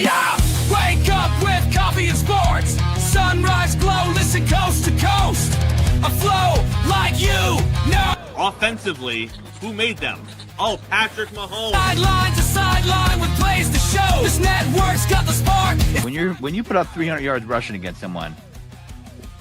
Yeah. Wake up with coffee and sports. Sunrise glow, listen coast to coast. A flow like you know. Offensively, who made them? Oh, Patrick Mahomes. Sideline to sideline with plays to show. This network's got the spark. When you put up 300 yards rushing against someone,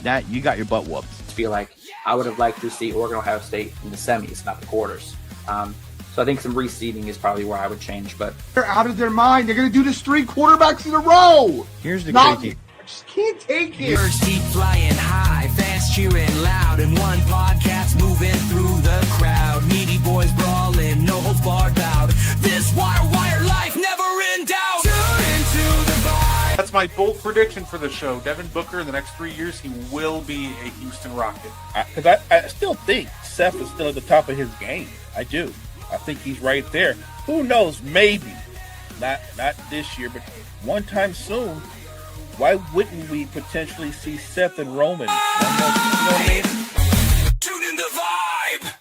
that you got your butt whooped. I feel like I would have liked to see Oregon Ohio State in the semis, not the quarters. So I think some reseeding is probably where I would change. But they're out of their mind. They're going to do this 3 quarterbacks in a row. Here's the crazy. I just can't take it. Birds keep flying high, fans cheering loud, and one podcast moving through the crowd. Meaty boys brawling, no holds barred bout. This wire life never in doubt. Tune into the vibe. That's my bold prediction for the show. Devin Booker, in the next 3 years, he will be a Houston Rocket. Because I still think Seth is still at the top of his game. I do. I think he's right there. Who knows? Maybe. Not this year, but one time soon. Why wouldn't we potentially see Seth and Roman? You know what I mean? Tune in the vibe.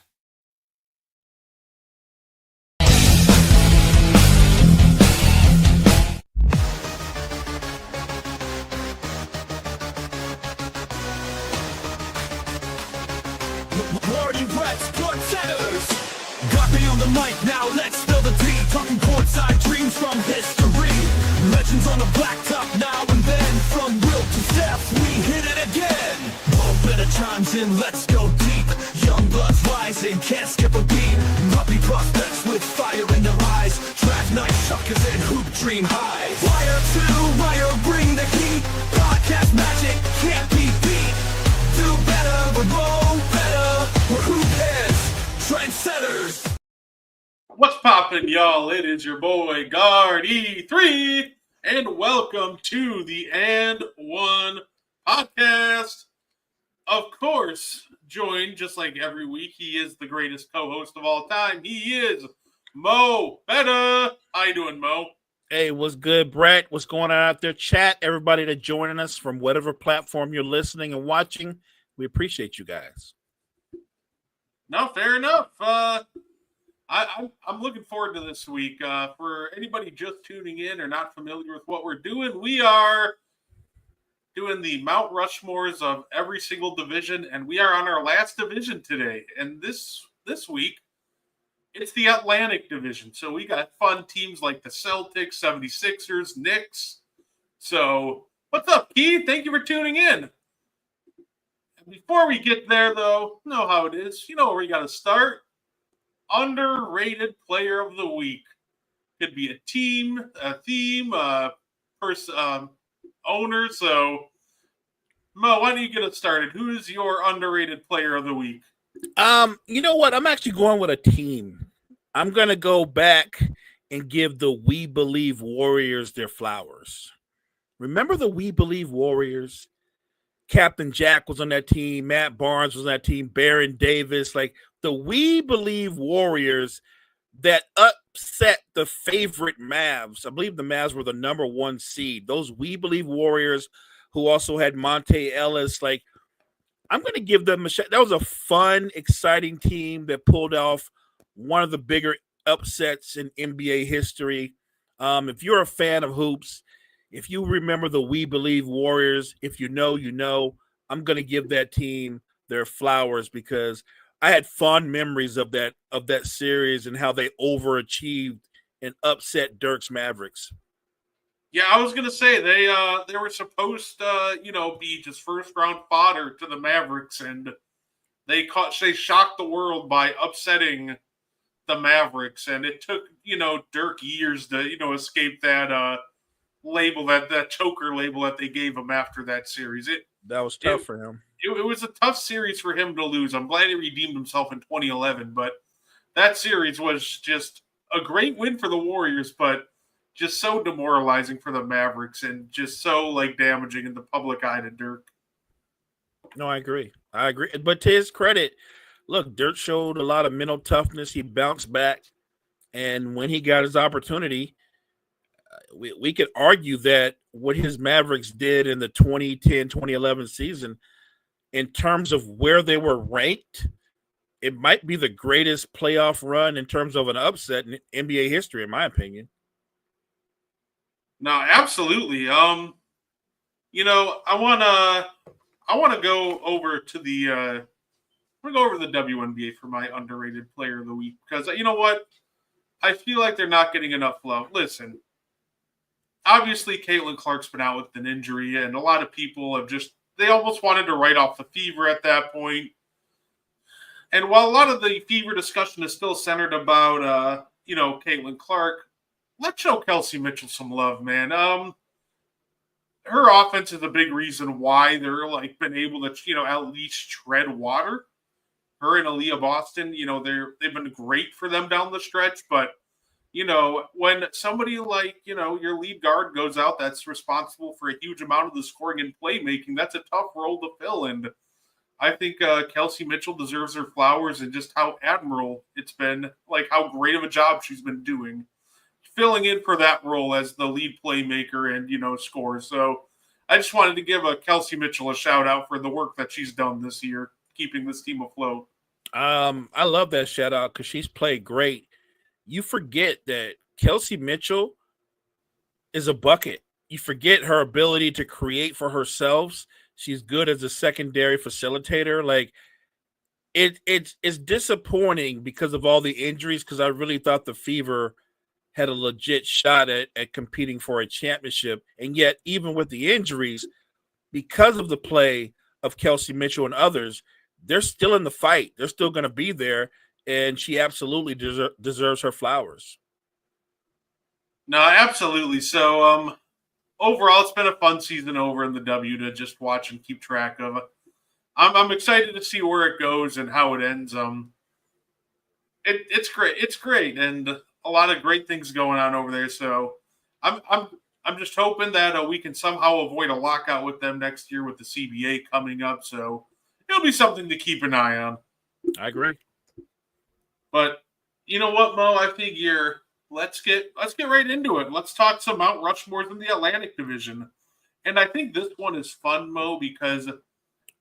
Morning Reds, Sports Centers. Got me on the mic now, let's spill the tea. Talking courtside dreams from history. Legends on the blacktop now and then. From Will to Steph, we hit it again. Better chimes in, let's go deep. Young bloods rising, can't skip a beat. Puppy prospects with fire in their eyes. Draft night suckers and hoop dream high. Wire to wire, bring the heat. Podcast magic can't be beat. Do better, but roll better. We're hoop heads, trendsetters. What's poppin', y'all? It is your boy, Gardi3, and welcome to the And One podcast. Of course, joined, just like every week, he is the greatest co-host of all time. He is Mo Better. How you doing, Mo? Hey, what's good, Brett? What's going on out there? Chat, everybody that's joining us from whatever platform you're listening and watching. We appreciate you guys. No, fair enough. I'm looking forward to this week. For anybody just tuning in or not familiar with what we're doing, we are doing the Mount Rushmores of every single division, and we are on our last division today. And this week, it's the Atlantic Division. So we got fun teams like the Celtics, 76ers, Knicks. So what's up, Keith? Thank you for tuning in. And before we get there, though, you know how it is. You know where we got to start. Underrated player of the week. Could be a team, a theme, owner. So, Mo, why don't you get it started? Who is your underrated player of the week? You know what? I'm actually going with a team. I'm going to go back and give the We Believe Warriors their flowers. Remember the We Believe Warriors? Captain Jack was on that team. Matt Barnes was on that team. Baron Davis. Like the We Believe Warriors that upset the favorite Mavs. I believe the Mavs were the number 1 seed. Those We Believe Warriors who also had Monte Ellis. Like, I'm going to give them a shot. That was a fun, exciting team that pulled off one of the bigger upsets in NBA history. If you're a fan of hoops, if you remember the We Believe Warriors, if you know, you know, I'm going to give that team their flowers because I had fond memories of that series and how they overachieved and upset Dirk's Mavericks. Yeah, I was gonna say they were supposed to be just first round fodder to the Mavericks, and they shocked the world by upsetting the Mavericks, and it took Dirk years to escape that label, that choker label that they gave him after that series. That was tough for him. It was a tough series for him to lose. I'm glad he redeemed himself in 2011, but that series was just a great win for the Warriors, but just so demoralizing for the Mavericks and just so damaging in the public eye to Dirk. No, I agree. But to his credit, look, Dirk showed a lot of mental toughness. He bounced back, and when he got his opportunity, we could argue that what his Mavericks did in the 2010-2011 season, in terms of where they were ranked, it might be the greatest playoff run in terms of an upset in NBA history, in my opinion. No, absolutely. I wanna go over to the WNBA for my underrated player of the week because you know what? I feel like they're not getting enough love. Listen, obviously Caitlin Clark's been out with an injury, and a lot of people have they almost wanted to write off the Fever at that point. And while a lot of the Fever discussion is still centered about Caitlin Clark, let's show Kelsey Mitchell some love, man. Her offense is a big reason why they're been able to at least tread water. Her and Aaliyah Boston, they've been great for them down the stretch, but when somebody like your lead guard goes out, that's responsible for a huge amount of the scoring and playmaking. That's a tough role to fill, and I think Kelsey Mitchell deserves her flowers and just how admirable it's been, how great of a job she's been doing, filling in for that role as the lead playmaker and scorer. So I just wanted to give Kelsey Mitchell a shout out for the work that she's done this year, keeping this team afloat. I love that shout out because she's played great. You forget that Kelsey Mitchell is a bucket. You forget her ability to create for herself. She's good as a secondary facilitator. It's disappointing because of all the injuries, because I really thought the Fever had a legit shot at competing for a championship. And yet, even with the injuries, because of the play of Kelsey Mitchell and others, they're still in the fight. They're still going to be there, and she absolutely deserves her flowers. No, absolutely. So, overall, it's been a fun season over in the W to just watch and keep track of. I'm excited to see where it goes and how it ends. It's great. It's great, and a lot of great things going on over there. So, I'm just hoping that we can somehow avoid a lockout with them next year with the CBA coming up. So, it'll be something to keep an eye on. I agree. But you know what, Mo? I figure let's get right into it. Let's talk some Mount Rushmores in the Atlantic Division. And I think this one is fun, Mo, because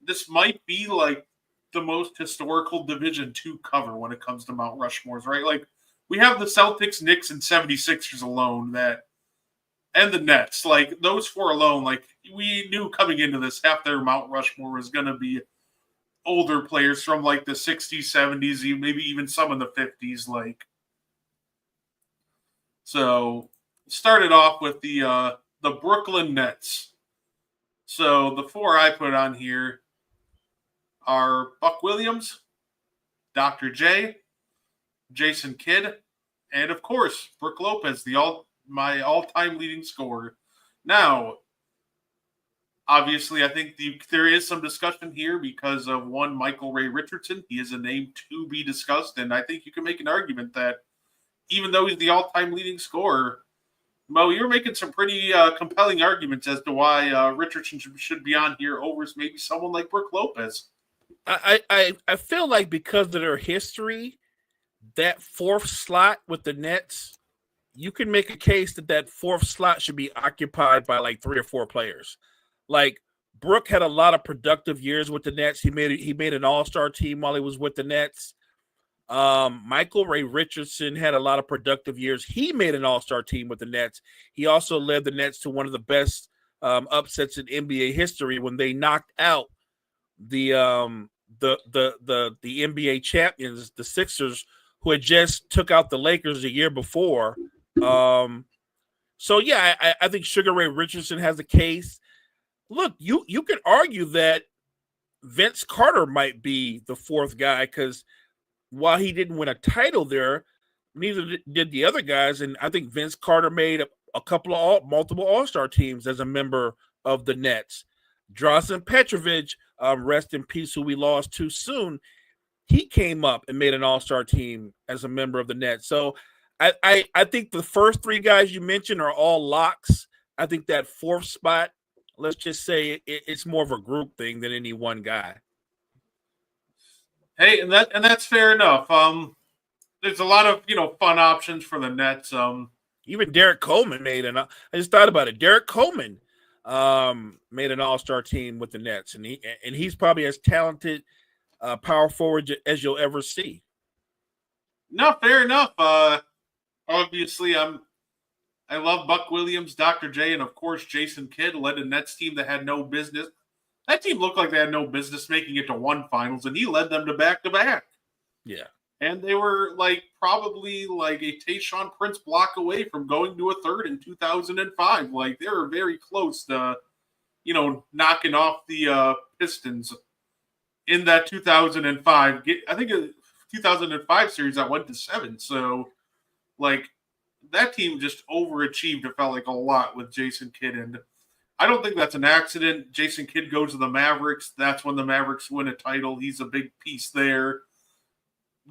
this might be the most historical division to cover when it comes to Mount Rushmores, right? We have the Celtics, Knicks, and 76ers alone and the Nets. Those four alone, we knew coming into this, half their Mount Rushmore was going to be older players from the 60s, 70s, maybe even some in the 50s. So started off with the Brooklyn Nets. So the four I put on here are Buck Williams, Dr. J, Jason Kidd, and of course Brook Lopez, my all-time leading scorer. Now, obviously, I think there is some discussion here because of one Michael Ray Richardson. He is a name to be discussed, and I think you can make an argument that even though he's the all-time leading scorer, Mo, you're making some pretty compelling arguments as to why Richardson should be on here over maybe someone like Brook Lopez. I feel like because of their history, that fourth slot with the Nets, you can make a case that fourth slot should be occupied by 3 or 4 players. Brook had a lot of productive years with the Nets. He made an all-star team while he was with the Nets. Michael Ray Richardson had a lot of productive years. He made an all-star team with the Nets. He also led the Nets to one of the best upsets in NBA history when they knocked out the NBA champions, the Sixers, who had just took out the Lakers a year before. So yeah, I think Sugar Ray Richardson has a case. Look, you could argue that Vince Carter might be the fourth guy because while he didn't win a title there, neither did the other guys. And I think Vince Carter made a couple of multiple All-Star teams as a member of the Nets. Drazen Petrovic, rest in peace, who we lost too soon, he came up and made an All-Star team as a member of the Nets. So I think the first 3 guys you mentioned are all locks. I think that fourth spot, let's just say it's more of a group thing than any one guy. Hey, and that's fair enough. There's a lot of fun options for the Nets. Even Derek Coleman made I just thought about it. Derek Coleman, made an all-star team with the Nets, and he's probably as talented power forward as you'll ever see. No, fair enough. Obviously, I love Buck Williams, Dr. J, and of course Jason Kidd led a Nets team that had no business. That team looked like they had no business making it to one finals, and he led them to back-to-back. Yeah. And they were probably a Tayshaun Prince block away from going to a third in 2005. They were very close to, knocking off the Pistons in that 2005. I think a 2005 series that went to 7. So, that team just overachieved. It felt like a lot with Jason Kidd, and I don't think that's an accident. Jason Kidd goes to the Mavericks. That's when the Mavericks win a title. He's a big piece there.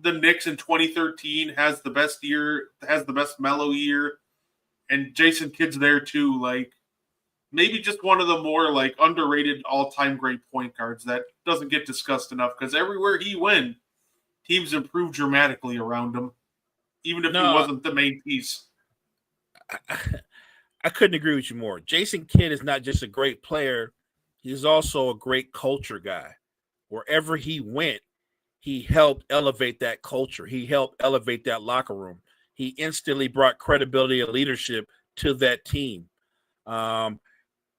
The Knicks in 2013 has the best year, has the best mellow year, and Jason Kidd's there too. Maybe just one of the more underrated all-time great point guards that doesn't get discussed enough because everywhere he went, teams improved dramatically around him, even if he wasn't the main piece. I couldn't agree with you more. Jason Kidd is not just a great player; he's also a great culture guy. Wherever he went, he helped elevate that culture. He helped elevate that locker room. He instantly brought credibility and leadership to that team.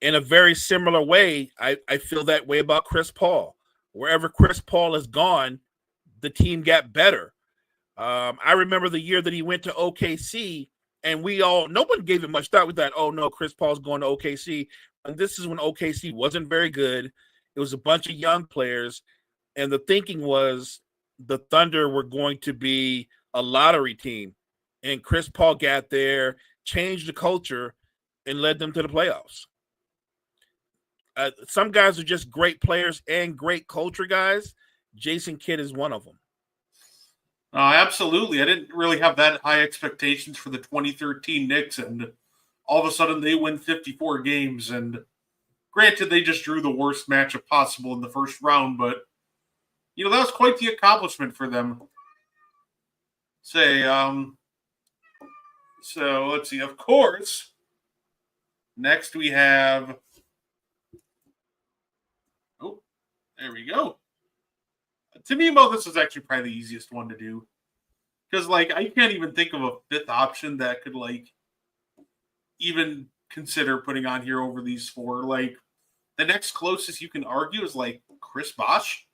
In a very similar way, I feel that way about Chris Paul. Wherever Chris Paul is gone, the team got better. I remember the year that he went to OKC, and nobody gave it much thought. We thought, oh no, Chris Paul's going to OKC. And this is when OKC wasn't very good. It was a bunch of young players. And the thinking was the Thunder were going to be a lottery team. And Chris Paul got there, changed the culture, and led them to the playoffs. Some guys are just great players and great culture guys. Jason Kidd is one of them. Absolutely. I didn't really have that high expectations for the 2013 Knicks, and all of a sudden they win 54 games. And granted, they just drew the worst matchup possible in the first round, but that was quite the accomplishment for them. So let's see. Of course, next we have. Oh, there we go. To me, Mo, this is actually probably the easiest one to do. Because, I can't even think of a fifth option that could, even consider putting on here over these four. The next closest you can argue is, Chris Bosh.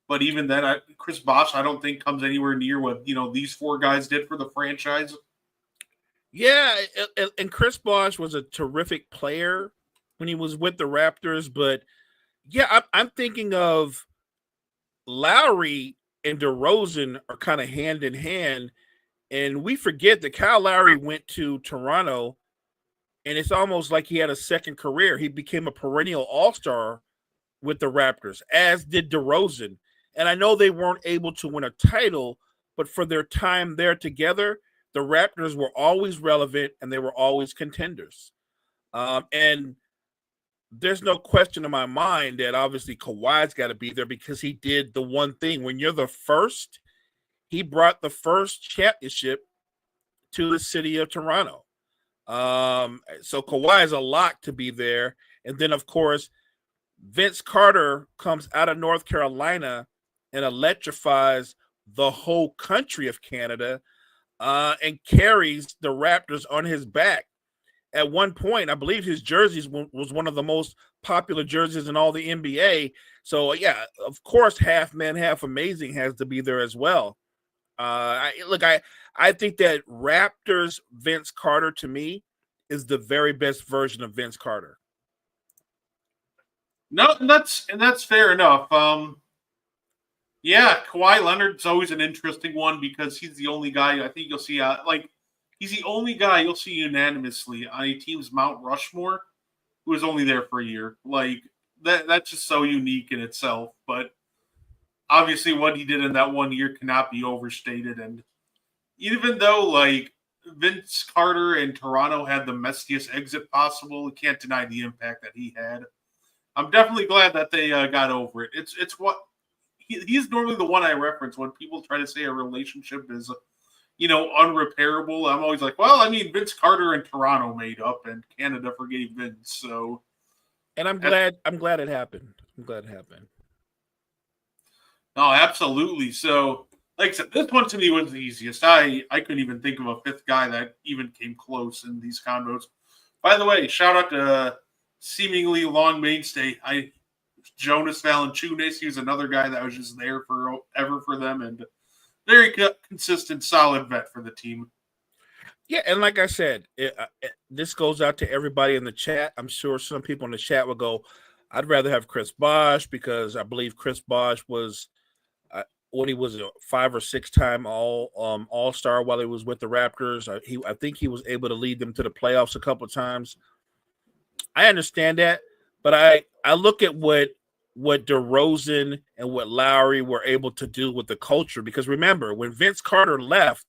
But even then, Chris Bosh, I don't think comes anywhere near what, these four guys did for the franchise. Yeah, and Chris Bosh was a terrific player when he was with the Raptors. But, yeah, I'm thinking of Lowry and DeRozan are kind of hand in hand. And we forget that Kyle Lowry went to Toronto, and it's almost like he had a second career. He became a perennial all-star with the Raptors, as did DeRozan. And I know they weren't able to win a title, but for their time there together, the Raptors were always relevant and they were always contenders. And there's no question in my mind that obviously Kawhi's got to be there because he did the one thing. When you're the first, he brought the first championship to the city of Toronto. So Kawhi is a lock to be there. And then, of course, Vince Carter comes out of North Carolina and electrifies the whole country of Canada and carries the Raptors on his back. At one point, I believe his jerseys was one of the most popular jerseys in all the NBA. So, yeah, of course, half man, half amazing has to be there as well. I think that Raptors Vince Carter, to me, is the very best version of Vince Carter. No, and that's fair enough. Yeah, Kawhi Leonard's always an interesting one because he's the only guy I think you'll see he's the only guy you'll see unanimously on a team's Mount Rushmore who was only there for a year. That's just so unique in itself. But obviously what he did in that 1 year cannot be overstated. And even though Vince Carter and Toronto had the messiest exit possible, you can't deny the impact that he had. I'm definitely glad that they got over it. It's what he's normally the one I reference when people try to say a relationship is unrepairable. I'm always like, well, I mean, Vince Carter and Toronto made up and Canada forgave Vince. So And I'm glad it happened. I'm glad it happened. No, absolutely. So, like I said, this one to me was the easiest. I couldn't even think of a fifth guy that even came close in these combos. By the way, shout out to seemingly long mainstay. Jonas Valanciunas. He was another guy that was just there forever for them, and very consistent, solid vet for the team. Yeah, and like I said, this goes out to everybody in the chat. I'm sure some people in the chat will go, I'd rather have Chris Bosh because I believe Chris Bosh was when he was a 5 or 6 time all-star while he was with the Raptors. I think he was able to lead them to the playoffs a couple of times. I understand that, but I look at what DeRozan and what Lowry were able to do with the culture, because remember, when Vince Carter left,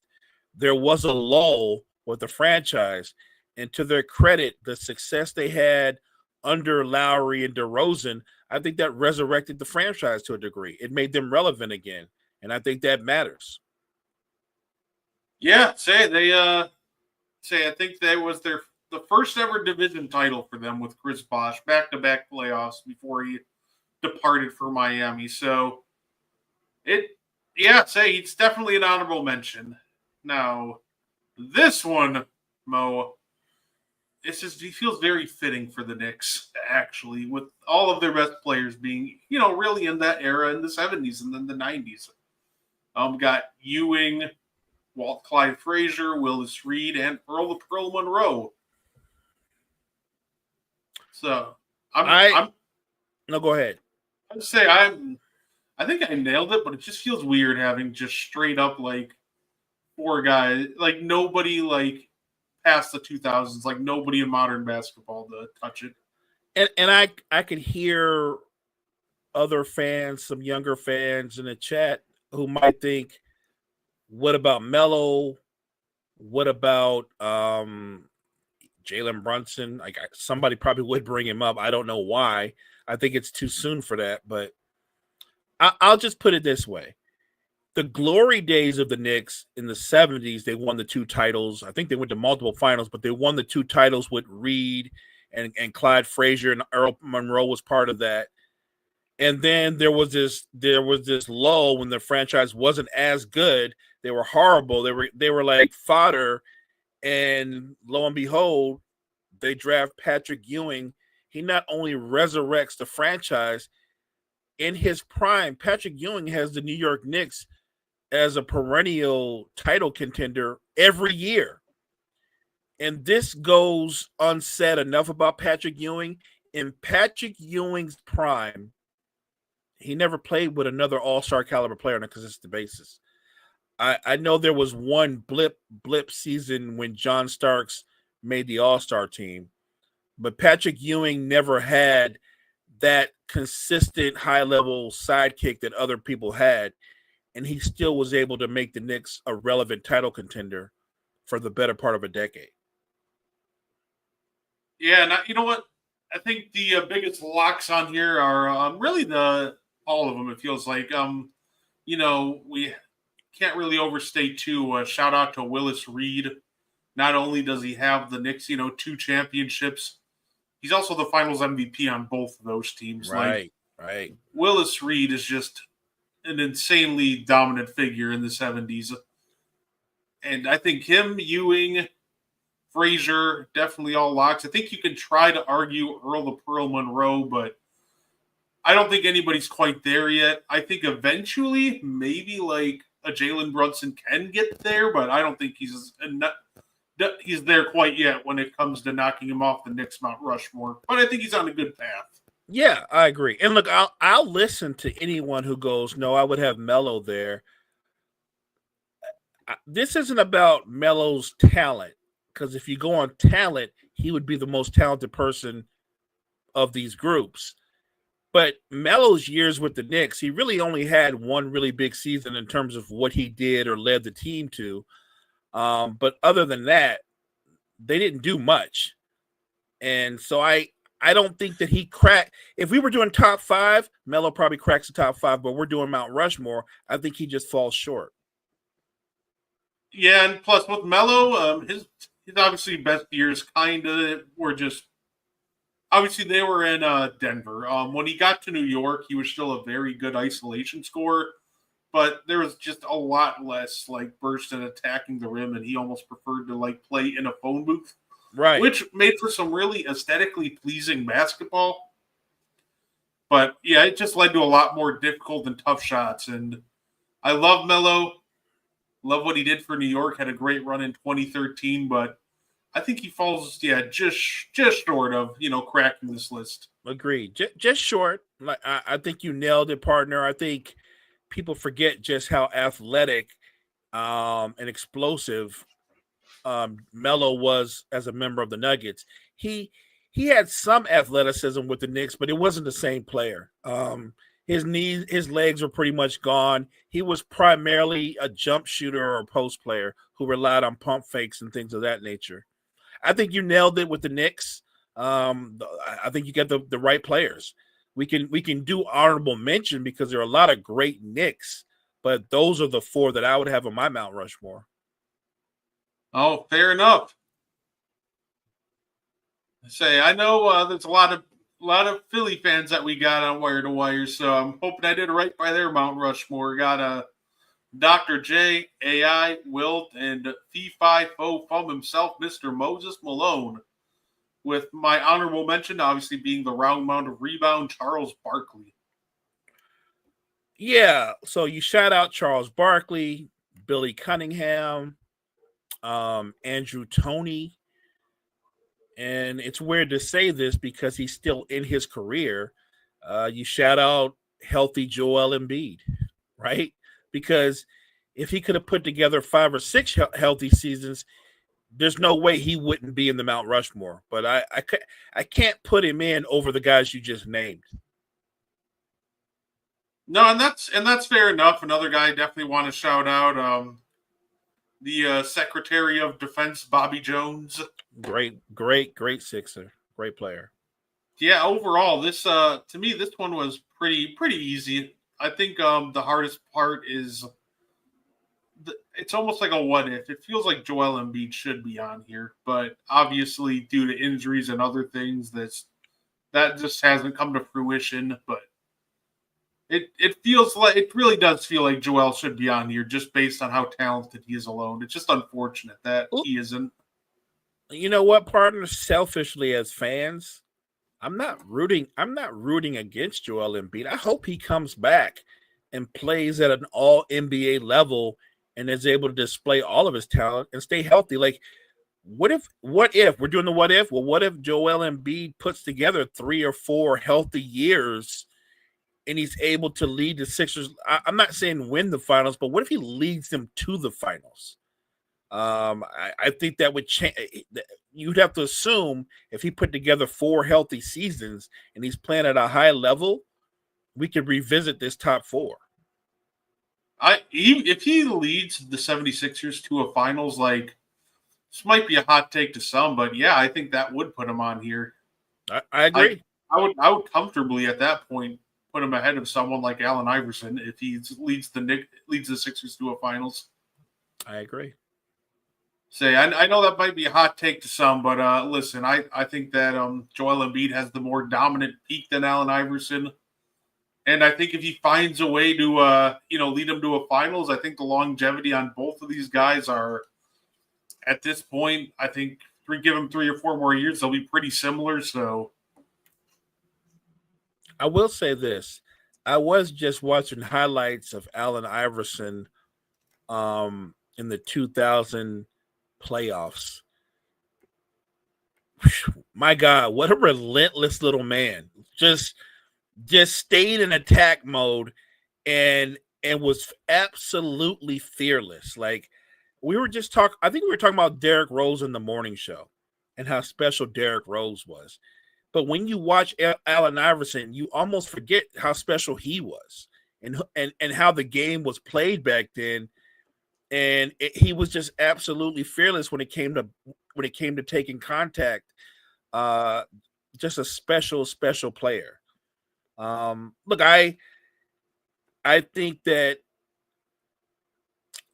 there was a lull with the franchise, and to their credit, the success they had under Lowry and DeRozan, I think that resurrected the franchise to a degree. It made them relevant again, and I think that matters. Yeah, I think that was the first ever division title for them with Chris Bosh, back-to-back playoffs before he departed for Miami. So it's definitely an honorable mention. Now, this one, Mo, he feels very fitting for the Knicks, actually, with all of their best players being, really in that era in the 70s and then the 90s. Got Ewing, Walt Clyde Frazier, Willis Reed, and Earl the Pearl Monroe. So no, go ahead. I'd say I think I nailed it, but it just feels weird having just straight up like 4 guys, like nobody like past the 2000s, like nobody in modern basketball to touch it. And I could hear other fans, some younger fans in the chat who might think, what about Melo? What about Jalen Brunson? Like somebody probably would bring him up. I don't know why. I think it's too soon for that, but I'll just put it this way. The glory days of the Knicks in the 70s, they won the 2 titles. I think they went to multiple finals, but they won the 2 titles with Reed and Clyde Frazier, and Earl Monroe was part of that. And then there was this lull when the franchise wasn't as good. They were horrible. They were like fodder. And lo and behold, they draft Patrick Ewing. He not only resurrects the franchise, in his prime, Patrick Ewing has the New York Knicks as a perennial title contender every year. And this goes unsaid enough about Patrick Ewing. In Patrick Ewing's prime, he never played with another all-star caliber player on a consistent basis. I know there was one blip season when John Starks made the all-star team, but Patrick Ewing never had that consistent high-level sidekick that other people had, and he still was able to make the Knicks a relevant title contender for the better part of a decade. Yeah, and you know what? I think the biggest locks on here are really all of them. It feels like we can't really overstate too. Shout out to Willis Reed. Not only does he have the Knicks, 2 championships, he's also the Finals MVP on both of those teams. Right. Willis Reed is just an insanely dominant figure in the 70s. And I think him, Ewing, Frazier, definitely all locks. I think you can try to argue Earl the Pearl Monroe, but I don't think anybody's quite there yet. I think eventually maybe like a Jalen Brunson can get there, but I don't think he's there quite yet when it comes to knocking him off the Knicks Mount Rushmore. But I think he's on a good path. Yeah, I agree. And look, I'll listen to anyone who goes, no, I would have Melo there. This isn't about Melo's talent, because if you go on talent, he would be the most talented person of these groups. But Melo's years with the Knicks, he really only had one really big season in terms of what he did or led the team to. But other than that, they didn't do much. And so I don't think that he cracked. If we were doing top 5, Melo probably cracks the top 5, but we're doing Mount Rushmore. I think he just falls short. Yeah, and plus with Melo, his obviously best years kind of were just, obviously they were in Denver. When he got to New York, he was still a very good isolation scorer, but there was just a lot less like burst and attacking the rim, and he almost preferred to like play in a phone booth, Right. which made for some really aesthetically pleasing basketball. But yeah, it just led to a lot more difficult and tough shots. And I love Melo. Love what he did for New York. Had a great run in 2013, but I think he falls, just short of cracking this list. Agreed. Just short. Like I think you nailed it, partner. I think people forget just how athletic and explosive Melo was as a member of the Nuggets. He had some athleticism with the Knicks, but it wasn't the same player. His knees, his legs were pretty much gone. He was primarily a jump shooter or a post player who relied on pump fakes and things of that nature. I think you nailed it with the Knicks. I think you got the right players. We can do honorable mention because there are a lot of great Knicks, but those are the four that I would have on my Mount Rushmore. Oh, fair enough. I know there's a lot of Philly fans that we got on Wire to Wire, so I'm hoping I did right by their Mount Rushmore. Got Dr. J, AI, Wilt, and Fee Fi Fo Fum himself, Mr. Moses Malone, with my honorable mention obviously being the round mound rebound, Charles Barkley. Yeah, so you shout out Charles Barkley, Billy Cunningham, Andrew Toney, and it's weird to say this because he's still in his career. You shout out healthy Joel Embiid, right? Because if he could have put together 5 or 6 healthy seasons, there's no way he wouldn't be in the Mount Rushmore. But I can't put him in over the guys you just named. No, and that's fair enough. Another guy I definitely want to shout out. The Secretary of Defense, Bobby Jones. Great Sixer. Great player. Yeah, overall, this to me, this one was pretty easy. I think the hardest part is it's almost like a what if. It feels like Joel Embiid should be on here, but obviously due to injuries and other things, that just hasn't come to fruition. But it feels like it really does feel like Joel should be on here just based on how talented he is alone. It's just unfortunate that he isn't. You know what, partner? Selfishly, as fans, I'm not rooting against Joel Embiid. I hope he comes back and plays at an all NBA level and is able to display all of his talent and stay healthy. Like, what if we're doing the what if? Well, what if Joel Embiid puts together 3 or 4 healthy years and he's able to lead the Sixers? I'm not saying win the finals, but what if he leads them to the finals? I think that would change. You'd have to assume if he put together 4 healthy seasons and he's playing at a high level, we could revisit this top 4. If he leads the 76ers to a finals, like this might be a hot take to some, but yeah, I think that would put him on here. I agree. I would comfortably at that point put him ahead of someone like Allen Iverson if he leads the Sixers to a finals. I agree. I know that might be a hot take to some, but listen, I think that Joel Embiid has the more dominant peak than Allen Iverson. And I think if he finds a way to, lead them to a finals, I think the longevity on both of these guys are, at this point, I think give them 3 or 4 more years, they'll be pretty similar. So I will say this. I was just watching highlights of Allen Iverson in the 2000 playoffs. My God, what a relentless little man. Just stayed in attack mode and was absolutely fearless. Like I think we were talking about Derrick Rose in the morning show and how special Derrick Rose was. But when you watch Allen Iverson, you almost forget how special he was and how the game was played back then. And he was just absolutely fearless when it came to taking contact. Just a special player. Look, I think that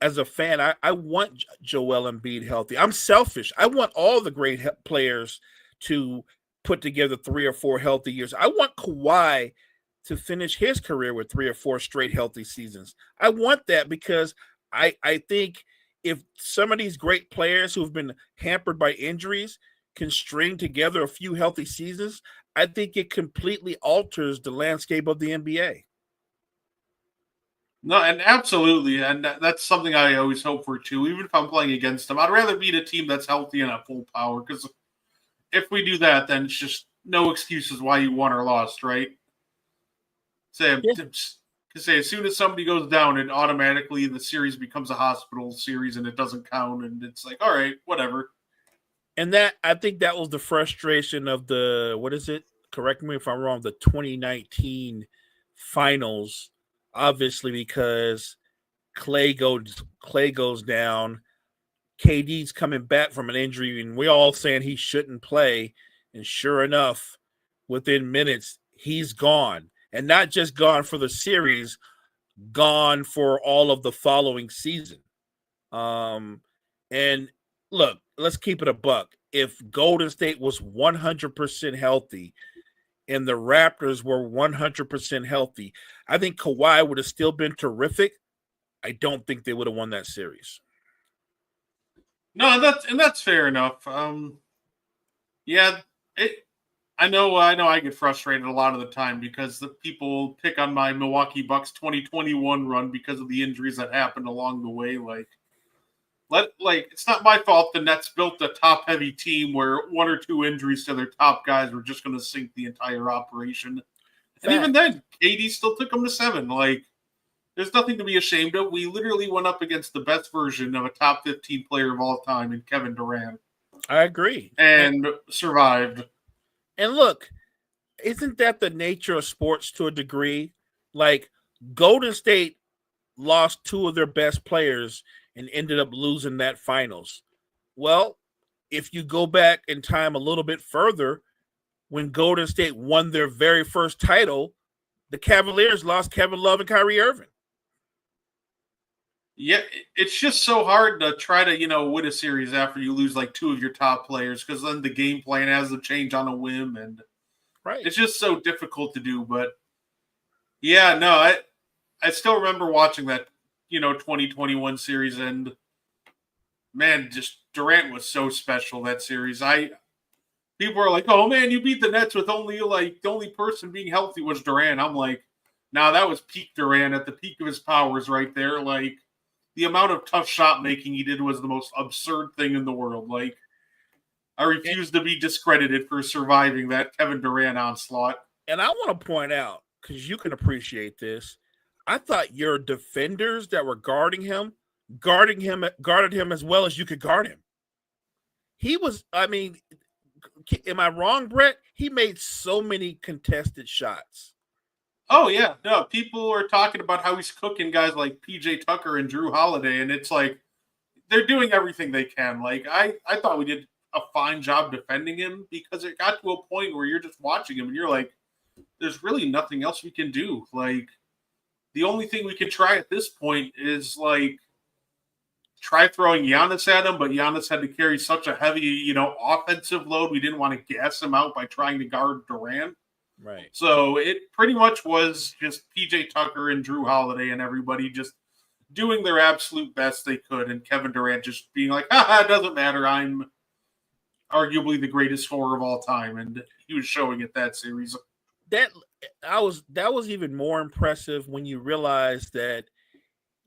as a fan, I want Joel Embiid healthy. I'm selfish. I want all the great players to put together 3 or 4 healthy years. I want Kawhi to finish his career with 3 or 4 straight healthy seasons. I want that because I think if some of these great players who've been hampered by injuries can string together a few healthy seasons, I think it completely alters the landscape of the NBA. No, and absolutely, and that's something I always hope for too. Even if I'm playing against them, I'd rather beat a team that's healthy and at full power. Because if we do that, then it's just no excuses why you won or lost, right? Say, as soon as somebody goes down, it automatically the series becomes a hospital series, and it doesn't count. And it's like, all right, whatever. And that I think that was the frustration of the what is it? Correct me if I'm wrong. The 2019 finals. Obviously, because Clay goes down, KD's coming back from an injury, and we're all saying he shouldn't play. And sure enough, within minutes, he's gone. And not just gone for the series, gone for all of the following season. And look, let's keep it a buck. If Golden State was 100% healthy, and the Raptors were 100% healthy, I think Kawhi would have still been terrific. I don't think they would have won that series. No, that's fair enough. Yeah, I know I get frustrated a lot of the time because the people pick on my Milwaukee Bucks 2021 run because of the injuries that happened along the way. It's not my fault the Nets built a top-heavy team where 1 or 2 injuries to their top guys were just going to sink the entire operation. And even then, KD still took them to 7. There's nothing to be ashamed of. We literally went up against the best version of a top 15 player of all time in Kevin Durant. I agree. And survived. And look, isn't that the nature of sports to a degree? Like, Golden State lost 2 of their best players and ended up losing that finals. Well, if you go back in time a little bit further, when Golden State won their very first title, the Cavaliers lost Kevin Love and Kyrie Irving. Yeah, it's just so hard to try to, win a series after you lose 2 of your top players because then the game plan has to change on a whim, and right. It's just so difficult to do. But yeah, no, I still remember watching that 2021 series, and man, just Durant was so special that series. People are like, oh man, you beat the Nets with only the only person being healthy was Durant. I'm like, nah, that was peak Durant at the peak of his powers right there. The amount of tough shot making he did was the most absurd thing in the world. I refuse to be discredited for surviving that Kevin Durant onslaught. And I want to point out, because you can appreciate this, I thought your defenders that were guarded him as well as you could guard him. He was, am I wrong, Brett? He made so many contested shots. Oh, yeah. No, people are talking about how he's cooking guys like PJ Tucker and Drew Holiday, and it's they're doing everything they can. I thought we did a fine job defending him because it got to a point where you're just watching him and you're like, there's really nothing else we can do. The only thing we can try at this point is try throwing Giannis at him, but Giannis had to carry such a heavy, offensive load. We didn't want to gas him out by trying to guard Durant. Right. So it pretty much was just PJ Tucker and Drew Holiday and everybody just doing their absolute best they could, and Kevin Durant just being like, it doesn't matter. I'm arguably the greatest scorer of all time, and he was showing it that series. That was even more impressive when you realize that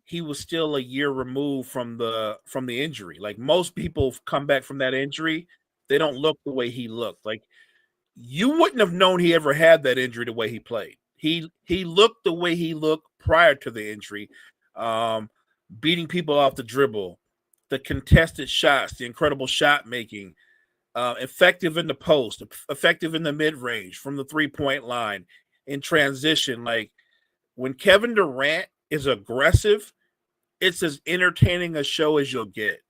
he was still a year removed from the injury. Most people come back from that injury, they don't look the way he looked. You wouldn't have known he ever had that injury the way he played. He looked the way he looked prior to the injury, beating people off the dribble, the contested shots, the incredible shot making, effective in the post, effective in the mid-range, from the three-point line, in transition. When Kevin Durant is aggressive, it's as entertaining a show as you'll get.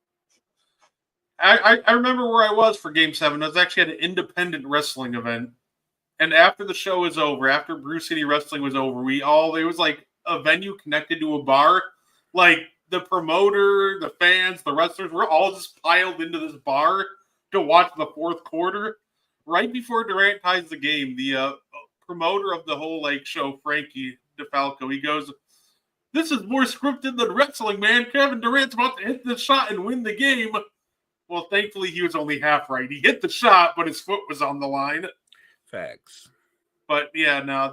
I remember where I was for Game 7. I was actually at an independent wrestling event. And after the show was over, after Brew City Wrestling was over, there was a venue connected to a bar. The promoter, the fans, the wrestlers were all just piled into this bar to watch the fourth quarter. right before Durant ties the game, the promoter of the whole show, Frankie DeFalco, he goes, "This is more scripted than wrestling, man. Kevin Durant's about to hit the shot and win the game." Well, thankfully, he was only half right. He hit the shot, but his foot was on the line. Facts. But yeah, no,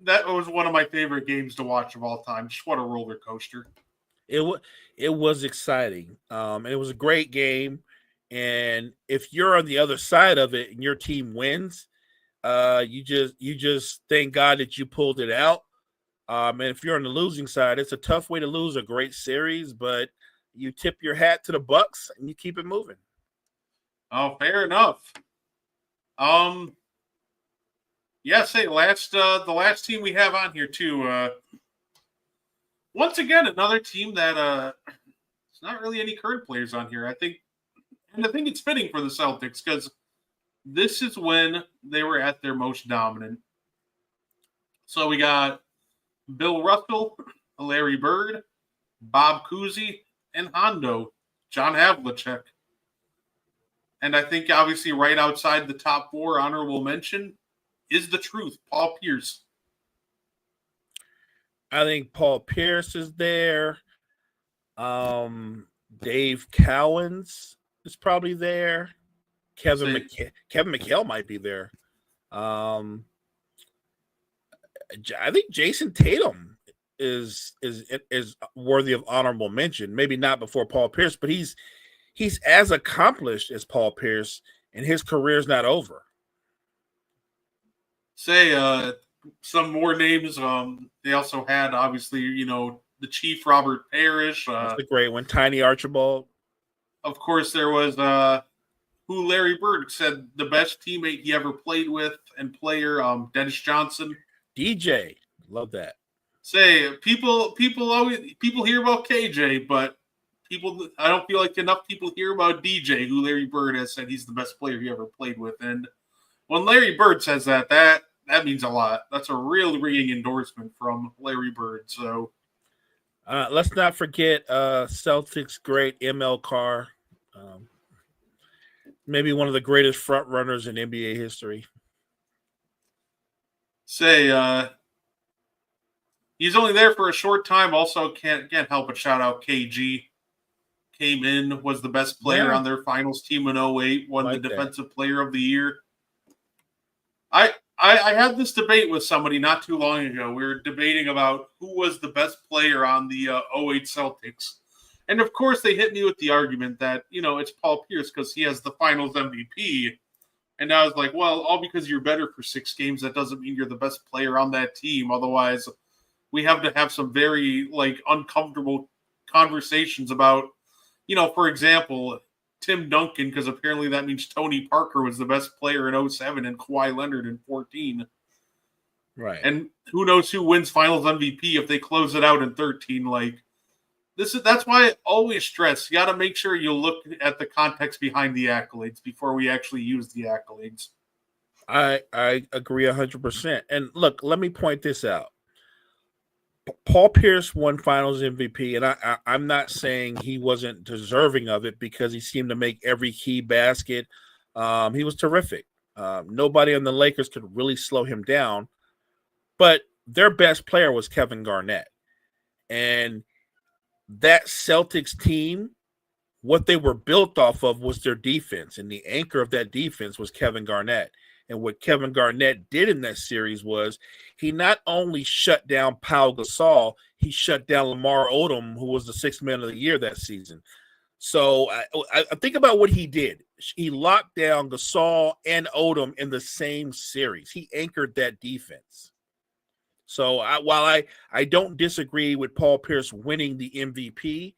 that was one of my favorite games to watch of all time. Just what a roller coaster. It was exciting. It was a great game. And if you're on the other side of it and your team wins, you just thank God that you pulled it out. And if you're on the losing side, it's a tough way to lose a great series, but you tip your hat to the Bucks and you keep it moving. Oh, fair enough. Yes, hey, the last team we have on here too. Once again, another team that it's not really any current players on here. I think it's fitting for the Celtics because this is when they were at their most dominant. So we got Bill Russell, Larry Bird, Bob Cousy, and Hondo, John Havlicek. And I think obviously right outside the top four, honorable mention is the truth, Paul Pierce. I think Paul Pierce is there. Dave Cowens is probably there. Kevin McHale might be there. I think Jason Tatum is worthy of honorable mention. Maybe not before Paul Pierce, but he's as accomplished as Paul Pierce, and his career's not over. Say some more names. They also had obviously, the Chief Robert Parrish. That's a great one. Tiny Archibald. Of course, there was who Larry Bird said the best teammate he ever played with and player, Dennis Johnson. DJ, love that. Say people hear about KJ, but I don't feel like enough people hear about DJ, who Larry Bird has said he's the best player he ever played with. And when Larry Bird says that means a lot. That's a real ringing endorsement from Larry Bird. So let's not forget Celtics great ML Carr. Maybe one of the greatest front runners in NBA history. Say he's only there for a short time. Also can't help but shout out KG. Came in, was the best player on their finals team in 08, won the defensive player of the year. I had this debate with somebody not too long ago. We were debating about who was the best player on the 08 Celtics. And, of course, they hit me with the argument that, it's Paul Pierce because he has the finals MVP. And I was like, well, all because you're better for 6 games, that doesn't mean you're the best player on that team. Otherwise, we have to have some very, uncomfortable conversations about, for example, Tim Duncan, because apparently that means Tony Parker was the best player in 07 and Kawhi Leonard in 14. Right. And who knows who wins finals MVP if they close it out in 13. That's why I always stress, you got to make sure you look at the context behind the accolades before we actually use the accolades. I agree 100%. And look, let me point this out. Paul Pierce won Finals MVP, and I'm not saying he wasn't deserving of it because he seemed to make every key basket. He was terrific. Nobody on the Lakers could really slow him down, but their best player was Kevin Garnett. And that Celtics team, what they were built off of was their defense, and the anchor of that defense was Kevin Garnett. And what Kevin Garnett did in that series was he not only shut down Pau Gasol, he shut down Lamar Odom, who was the 6th man of the year that season. So I think about what he did. He locked down Gasol and Odom in the same series. He anchored that defense. So while I don't disagree with Paul Pierce winning the MVP,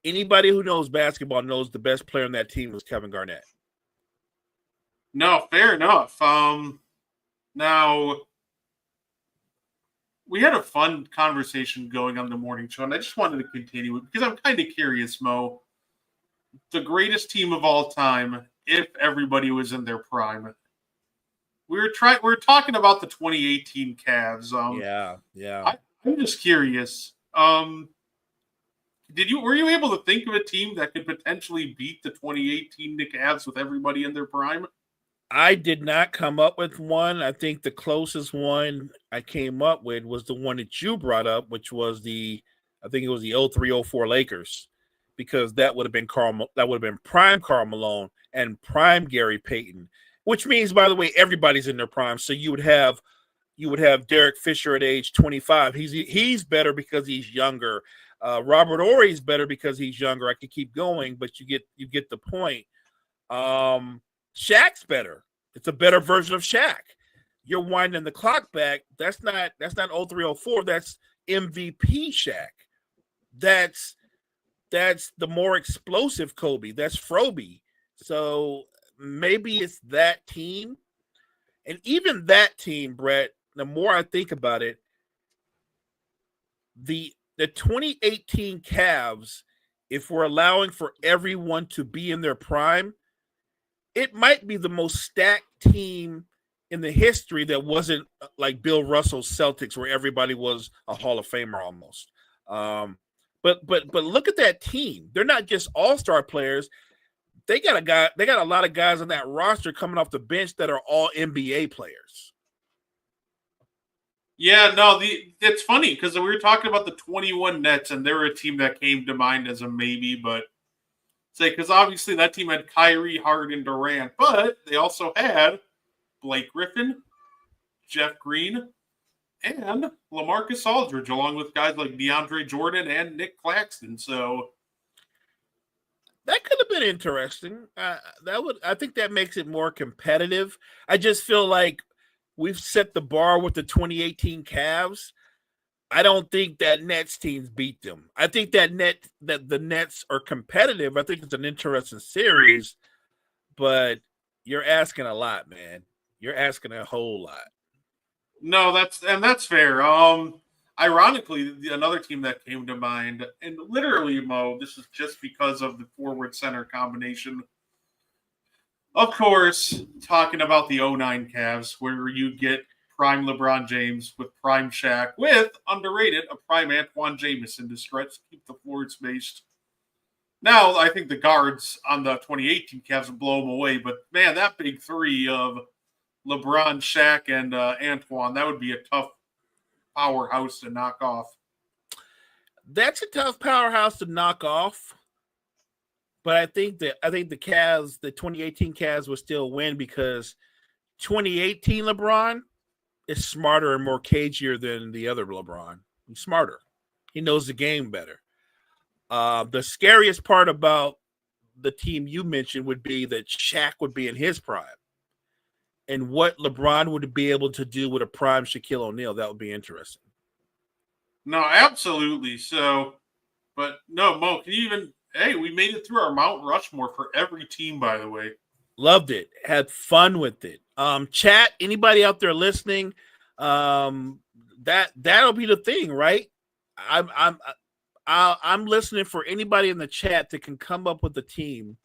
anybody who knows basketball knows the best player on that team was Kevin Garnett. No, fair enough. Now, we had a fun conversation going on the morning show, and I just wanted to continue it because I'm kind of curious, Mo. The greatest team of all time, if everybody was in their prime. We were talking about the 2018 Cavs. Yeah. I'm just curious. Were you able to think of a team that could potentially beat the 2018 Cavs with everybody in their prime? I did not come up with one. I think the closest one I came up with was the one that you brought up, which was I think it was the 03-04 Lakers, because that would have been prime Karl Malone and prime Gary Payton, which means, by the way, everybody's in their prime. So you would have Derek Fisher at age 25. He's better because he's younger. Robert Ory's better because he's younger. I could keep going, but you get the point. Shaq's better. It's a better version of Shaq. You're winding the clock back. That's not 03-04. That's MVP Shaq. That's the more explosive Kobe. That's Froby. So maybe it's that team. And even that team, Brett, the more I think about it, the 2018 Cavs, if we're allowing for everyone to be in their prime, it might be the most stacked team in the history that wasn't like Bill Russell's Celtics, where everybody was a Hall of Famer almost. But look at that team. They're not just all-star players. They got a lot of guys on that roster coming off the bench that are all NBA players. Yeah, no, it's funny because we were talking about the 21 Nets, and they were a team that came to mind as a maybe, but because obviously that team had Kyrie, Harden, Durant, but they also had Blake Griffin, Jeff Green, and LaMarcus Aldridge, along with guys like DeAndre Jordan and Nick Claxton. So that could have been interesting. I think that makes it more competitive. I just feel like we've set the bar with the 2018 Cavs. I don't think that Nets teams beat them. I think that the Nets are competitive. I think it's an interesting series, but you're asking a lot, man. You're asking a whole lot. No, that's fair. Ironically, another team that came to mind, and literally, Mo, this is just because of the forward center combination. Of course, talking about the 09 Cavs, where you get prime LeBron James with prime Shaq, with underrated a prime Antoine Jamison to stretch, keep the floor spaced. Now, I think the guards on the 2018 Cavs will blow them away, but man, that big three of LeBron, Shaq, and Antoine, that would be a tough powerhouse to knock off. That's a tough powerhouse to knock off. But I think the Cavs, the 2018 Cavs, will still win because 2018 LeBron is smarter and more cagier than the other LeBron. He's smarter. He knows the game better. The scariest part about the team you mentioned would be that Shaq would be in his prime. And what LeBron would be able to do with a prime Shaquille O'Neal, that would be interesting. No, absolutely. So, but no, Mo, can you even... Hey, we made it through our Mount Rushmore for every team, by the way. Loved it. Had fun with it. Chat, anybody out there listening, that'll be the thing, right? I'm listening for anybody in the chat that can come up with a team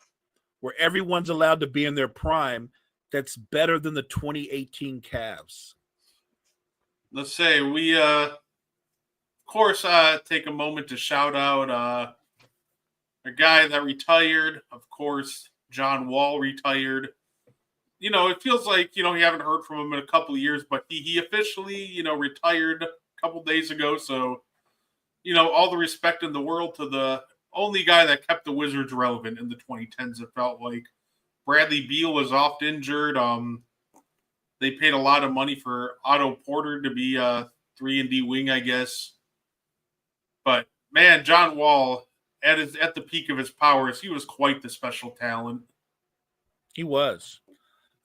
where everyone's allowed to be in their prime that's better than the 2018 Cavs. Let's say we, of course, take a moment to shout out a guy that retired. Of course, John Wall retired. You know, it feels like, you haven't heard from him in a couple of years, but he officially, retired a couple days ago. So, all the respect in the world to the only guy that kept the Wizards relevant in the 2010s, it felt like. Bradley Beal was oft injured. They paid a lot of money for Otto Porter to be a 3-and-D wing, I guess. But, man, John Wall, at the peak of his powers, he was quite the special talent. He was.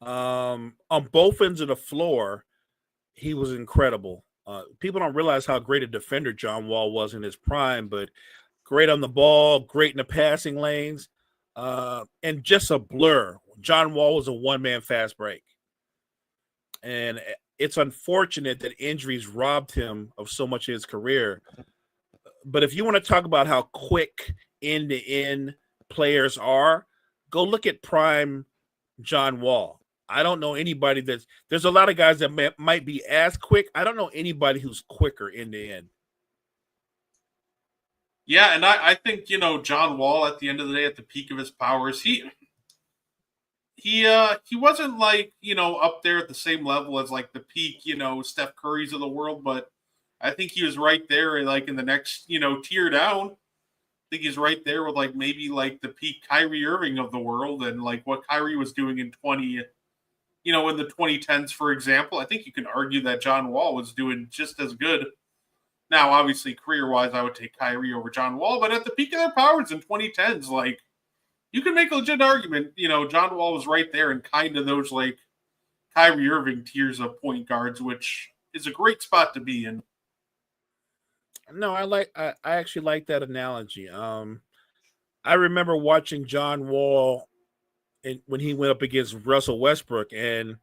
On both ends of the floor, he was incredible. People don't realize how great a defender John Wall was in his prime, but great on the ball, great in the passing lanes, and just a blur. John Wall was a one-man fast break. And it's unfortunate that injuries robbed him of so much of his career. But if you want to talk about how quick end-to-end players are, go look at prime John Wall. I don't know anybody there's a lot of guys that might be as quick. I don't know anybody who's quicker end-to-end. Yeah, and I think, John Wall, at the end of the day, at the peak of his powers, he wasn't like, up there at the same level as like the peak, Steph Curry's of the world, but I think he was right there, like in the next, tier down. I think he's right there with like maybe like the peak Kyrie Irving of the world, and like what Kyrie was doing in in the 2010s, for example. I think you can argue that John Wall was doing just as good. Now, obviously, career-wise, I would take Kyrie over John Wall, but at the peak of their powers in 2010s, like, you can make a legit argument, John Wall was right there in kind of those, like, Kyrie Irving tiers of point guards, which is a great spot to be in. No, I actually like that analogy. I remember watching John Wall when he went up against Russell Westbrook, and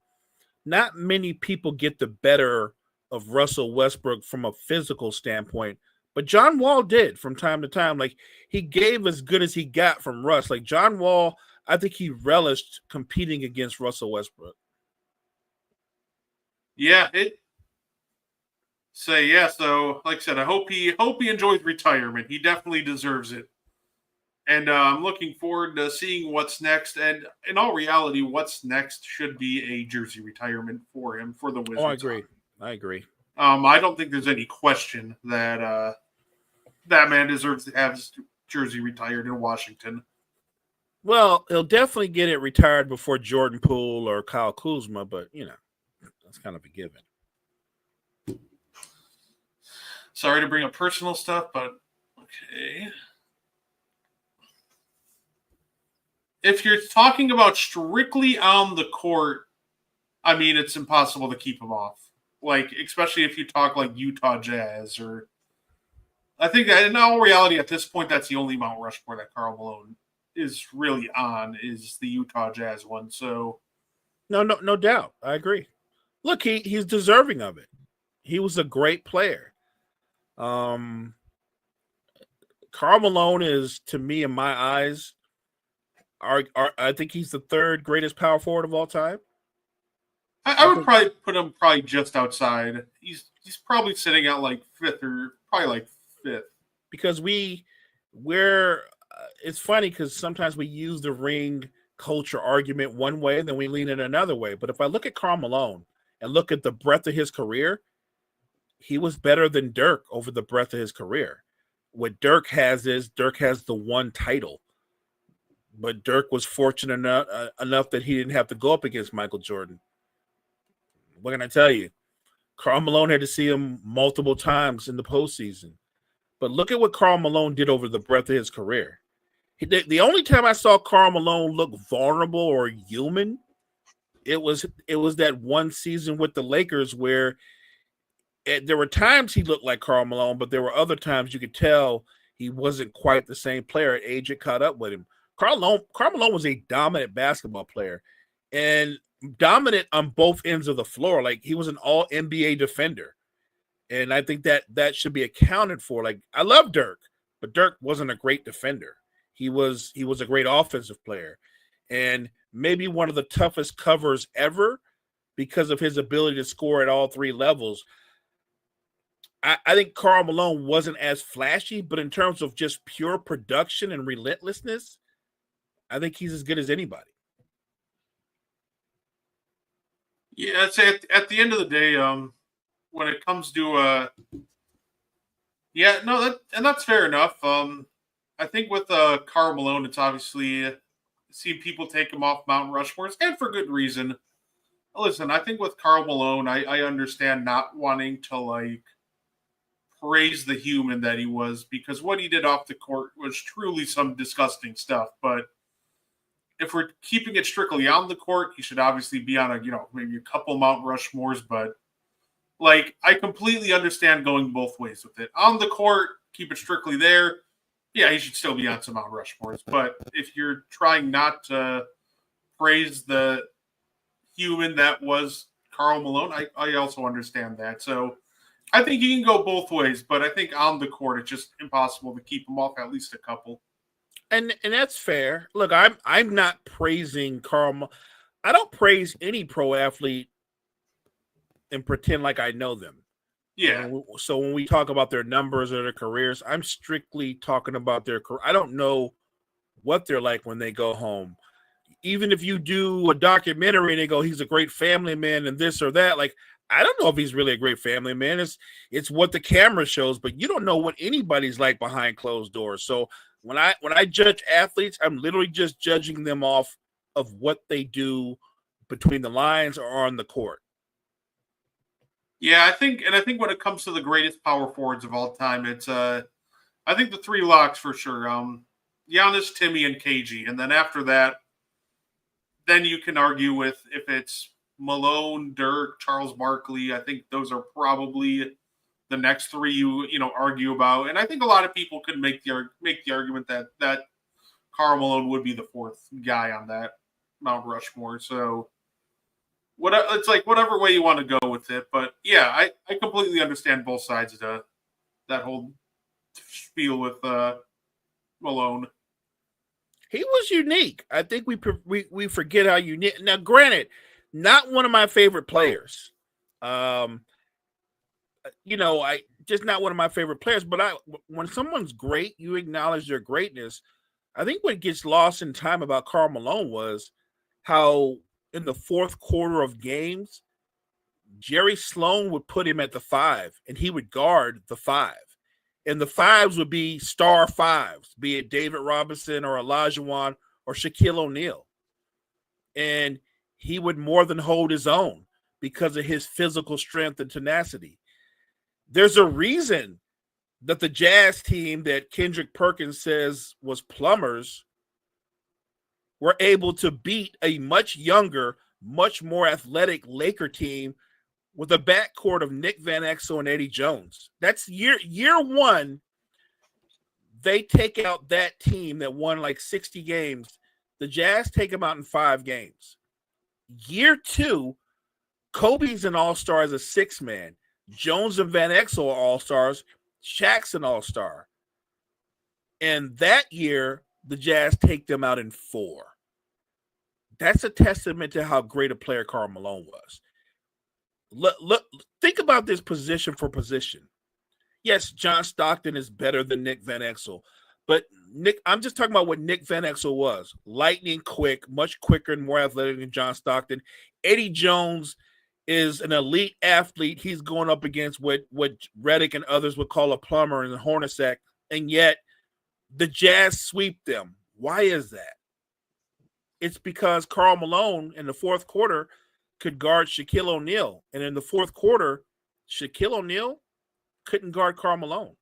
not many people get the better of Russell Westbrook from a physical standpoint, but John Wall did from time to time. Like, he gave as good as he got from Russ. Like, John Wall, I think he relished competing against Russell Westbrook. Yeah, so like I said, I hope he enjoys retirement. He definitely deserves it. And I'm looking forward to seeing what's next. And in all reality, what's next should be a jersey retirement for him, for the Wizards. Oh, I agree. I don't think there's any question that that man deserves to have his jersey retired in Washington. Well, he'll definitely get it retired before Jordan Poole or Kyle Kuzma, but, that's kind of a given. Sorry to bring up personal stuff, but okay. If you're talking about strictly on the court, I mean, it's impossible to keep him off. Like, especially if you talk like Utah Jazz, or I think that in all reality, at this point, that's the only Mount Rushmore that Karl Malone is really on, is the Utah Jazz one. So, no doubt, I agree. Look, he's deserving of it. He was a great player. Karl Malone is, to me, in my eyes, I think he's the third greatest power forward of all time. I would probably put him just outside. He's probably sitting at like fifth, or probably like fifth. Because we're it's funny because sometimes we use the ring culture argument one way and then we lean it another way. But if I look at Karl Malone and look at the breadth of his career, he was better than Dirk over the breadth of his career. What Dirk has is Dirk has the one title. But Dirk was fortunate enough that he didn't have to go up against Michael Jordan. What can I tell you? Karl Malone had to see him multiple times in the postseason. But look at what Karl Malone did over the breadth of his career. The only time I saw Karl Malone look vulnerable or human, it was that one season with the Lakers where there were times he looked like Karl Malone, but there were other times you could tell he wasn't quite the same player. Age had caught up with him. Karl Malone was a dominant basketball player, and dominant on both ends of the floor. Like, he was an all NBA defender. And I think that should be accounted for. Like, I love Dirk, but Dirk wasn't a great defender. He was a great offensive player, and maybe one of the toughest covers ever because of his ability to score at all three levels. I think Karl Malone wasn't as flashy, but in terms of just pure production and relentlessness, I think he's as good as anybody. Yeah, I'd say at the end of the day, when it comes to that's fair enough. I think with Karl Malone, it's obviously seen people take him off Mount Rushmore, and for good reason. Listen, I think with Karl Malone, I understand not wanting to like praise the human that he was, because what he did off the court was truly some disgusting stuff. But if we're keeping it strictly on the court, he should obviously be on maybe a couple Mount Rushmores. But like, I completely understand going both ways with it. On the court, keep it strictly there. Yeah, he should still be on some Mount Rushmores. But if you're trying not to praise the human that was Karl Malone, I also understand that. So I think you can go both ways, but I think on the court, it's just impossible to keep him off at least a couple. And that's fair. Look, I'm not praising Karl. I don't praise any pro athlete and pretend like I know them. Yeah. So when we talk about their numbers or their careers, I'm strictly talking about their career. I don't know what they're like when they go home. even if you do a documentary and they go, he's a great family man and this or that, like, I don't know if he's really a great family man. It's what the camera shows, but you don't know what anybody's like behind closed doors. So when I judge athletes, I'm literally just judging them off of what they do between the lines or on the court. Yeah, I think when it comes to the greatest power forwards of all time, it's I think the three locks for sure. Giannis, Timmy, and KG, and then after that, then you can argue with if it's Malone, Dirk, Charles Barkley. I think those are probably the next three you argue about, and I think a lot of people could make the argument that Karl Malone would be the fourth guy on that Mount Rushmore. So it's like whatever way you want to go with it, but yeah, I completely understand both sides of that whole spiel with Malone. He was unique. I think we forget how unique. Now, granted, not one of my favorite players. I just not one of my favorite players. But when someone's great, you acknowledge their greatness. I think what gets lost in time about Karl Malone was how in the fourth quarter of games, Jerry Sloan would put him at the 5, and he would guard the 5. And the 5s would be star 5s, be it David Robinson or Olajuwon or Shaquille O'Neal. And he would more than hold his own because of his physical strength and tenacity. There's a reason that the Jazz team that Kendrick Perkins says was plumbers were able to beat a much younger, much more athletic Laker team with a backcourt of Nick Van Exel and Eddie Jones. That's year one. They take out that team that won like 60 games. The Jazz take them out in 5 games. Year 2, Kobe's an all-star as a 6-man. Jones and Van Exel are all-stars. Shaq's an all-star. And that year, the Jazz take them out in 4. That's a testament to how great a player Karl Malone was. Look, think about this position for position. Yes, John Stockton is better than Nick Van Exel, but I'm just talking about what Nick Van Exel was. Lightning quick, much quicker and more athletic than John Stockton. Eddie Jones is an elite athlete. He's going up against what Redick and others would call a plumber and a Hornacek, and yet the Jazz sweep them. Why is that? It's because Karl Malone in the fourth quarter could guard Shaquille O'Neal. And in the fourth quarter, Shaquille O'Neal couldn't guard Karl Malone.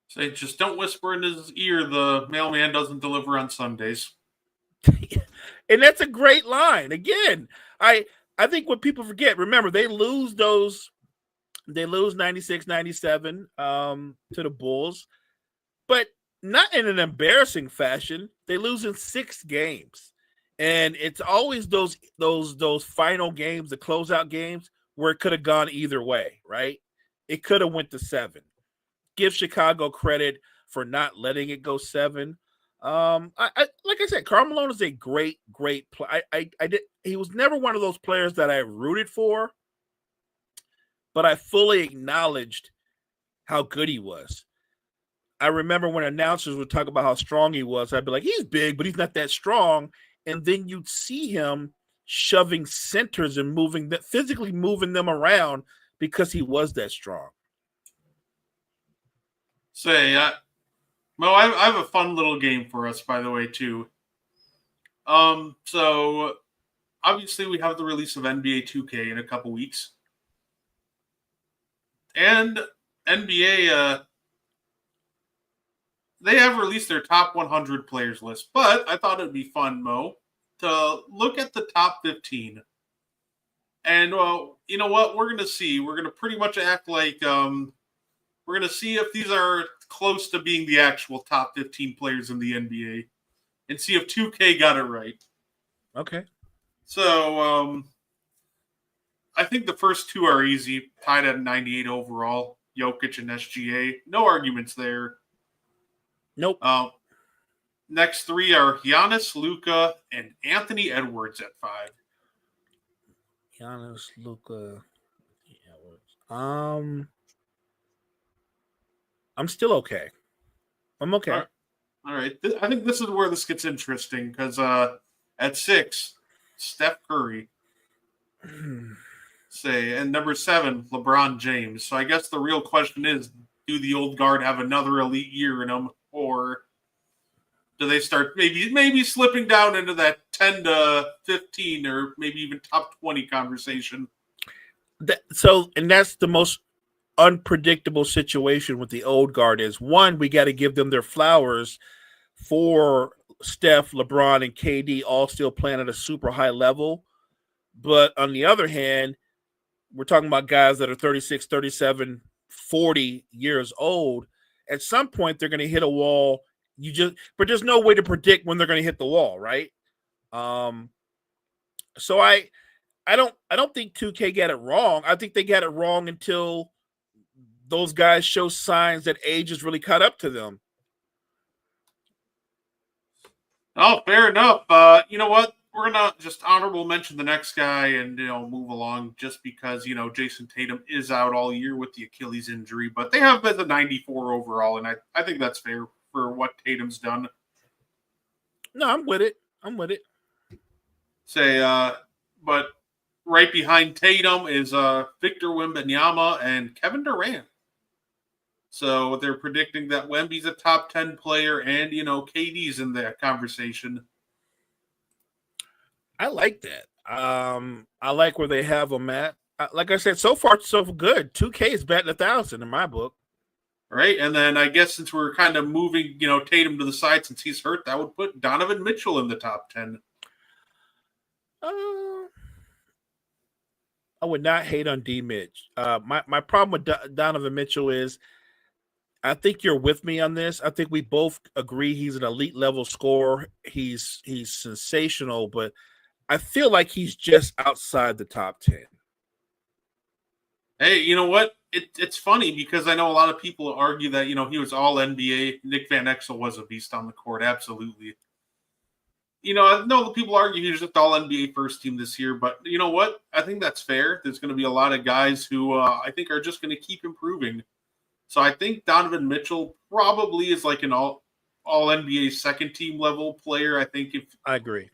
Say, just don't whisper in his ear the mailman doesn't deliver on Sundays. And that's a great line. Again, I think what people forget, remember, they lose 96, 97 to the Bulls, but not in an embarrassing fashion. They lose in 6 games. And it's always those final games, the closeout games, where it could have gone either way, right? It could have went to 7. Give Chicago credit for not letting it go 7. Like I said, Karl Malone is a great player. He was never one of those players that I rooted for, but I fully acknowledged how good he was. I remember when announcers would talk about how strong he was, I'd be like, he's big, but he's not that strong. And then you'd see him shoving centers and physically moving them around because he was that strong. Say, Mo, I have a fun little game for us, by the way, too. So obviously we have the release of NBA 2K in a couple weeks, and NBA they have released their top 100 players list, but I thought it'd be fun, Mo, to look at the top 15. And, you know what? We're going to see. We're going to pretty much act like we're going to see if these are close to being the actual top 15 players in the NBA and see if 2K got it right. Okay. So I think the first 2 are easy, tied at 98 overall, Jokic and SGA. No arguments there. Nope. Next 3 are Giannis, Luka, and Anthony Edwards at 5. Giannis, Luka, Edwards. I'm still okay. I'm okay. All right. I think this is where this gets interesting because at 6, Steph Curry. Say, and number 7, LeBron James. So I guess the real question is, do the old guard have another elite year in them, or do they start maybe slipping down into that 10 to 15 or maybe even top 20 conversation? And that's the most unpredictable situation with the old guard is, one, we got to give them their flowers for Steph, LeBron, and KD all still playing at a super high level. But on the other hand, we're talking about guys that are 36, 37, 40 years old. At some point, they're going to hit a wall. But there's no way to predict when they're going to hit the wall, right? So I don't think 2K got it wrong. I think they got it wrong until those guys show signs that age has really caught up to them. Oh, fair enough. You know what? We're gonna just honorable mention the next guy and move along just because Jason Tatum is out all year with the Achilles injury, but they have been the 94 overall, and I think that's fair for what Tatum's done. No, I'm with it. But right behind Tatum is Victor Wembanyama and Kevin Durant. So they're predicting that Wemby's a top 10 player and, KD's in that conversation. I like that. I like where they have them at. Like I said, so far, so good. 2K is batting 1,000 in my book. Right. And then I guess since we're kind of moving, Tatum to the side since he's hurt, that would put Donovan Mitchell in the top 10. I would not hate on D Mitch. My problem with Donovan Mitchell is, I think you're with me on this. I think we both agree he's an elite level scorer. He's sensational, but I feel like he's just outside the top 10. Hey, you know what? It's funny because I know a lot of people argue that, he was all NBA. Nick Van Exel was a beast on the court. Absolutely. I know the people argue he was just all NBA first team this year, but you know what? I think that's fair. There's going to be a lot of guys who I think are just going to keep improving. So I think Donovan Mitchell probably is like an all NBA second team level player. I think I agree.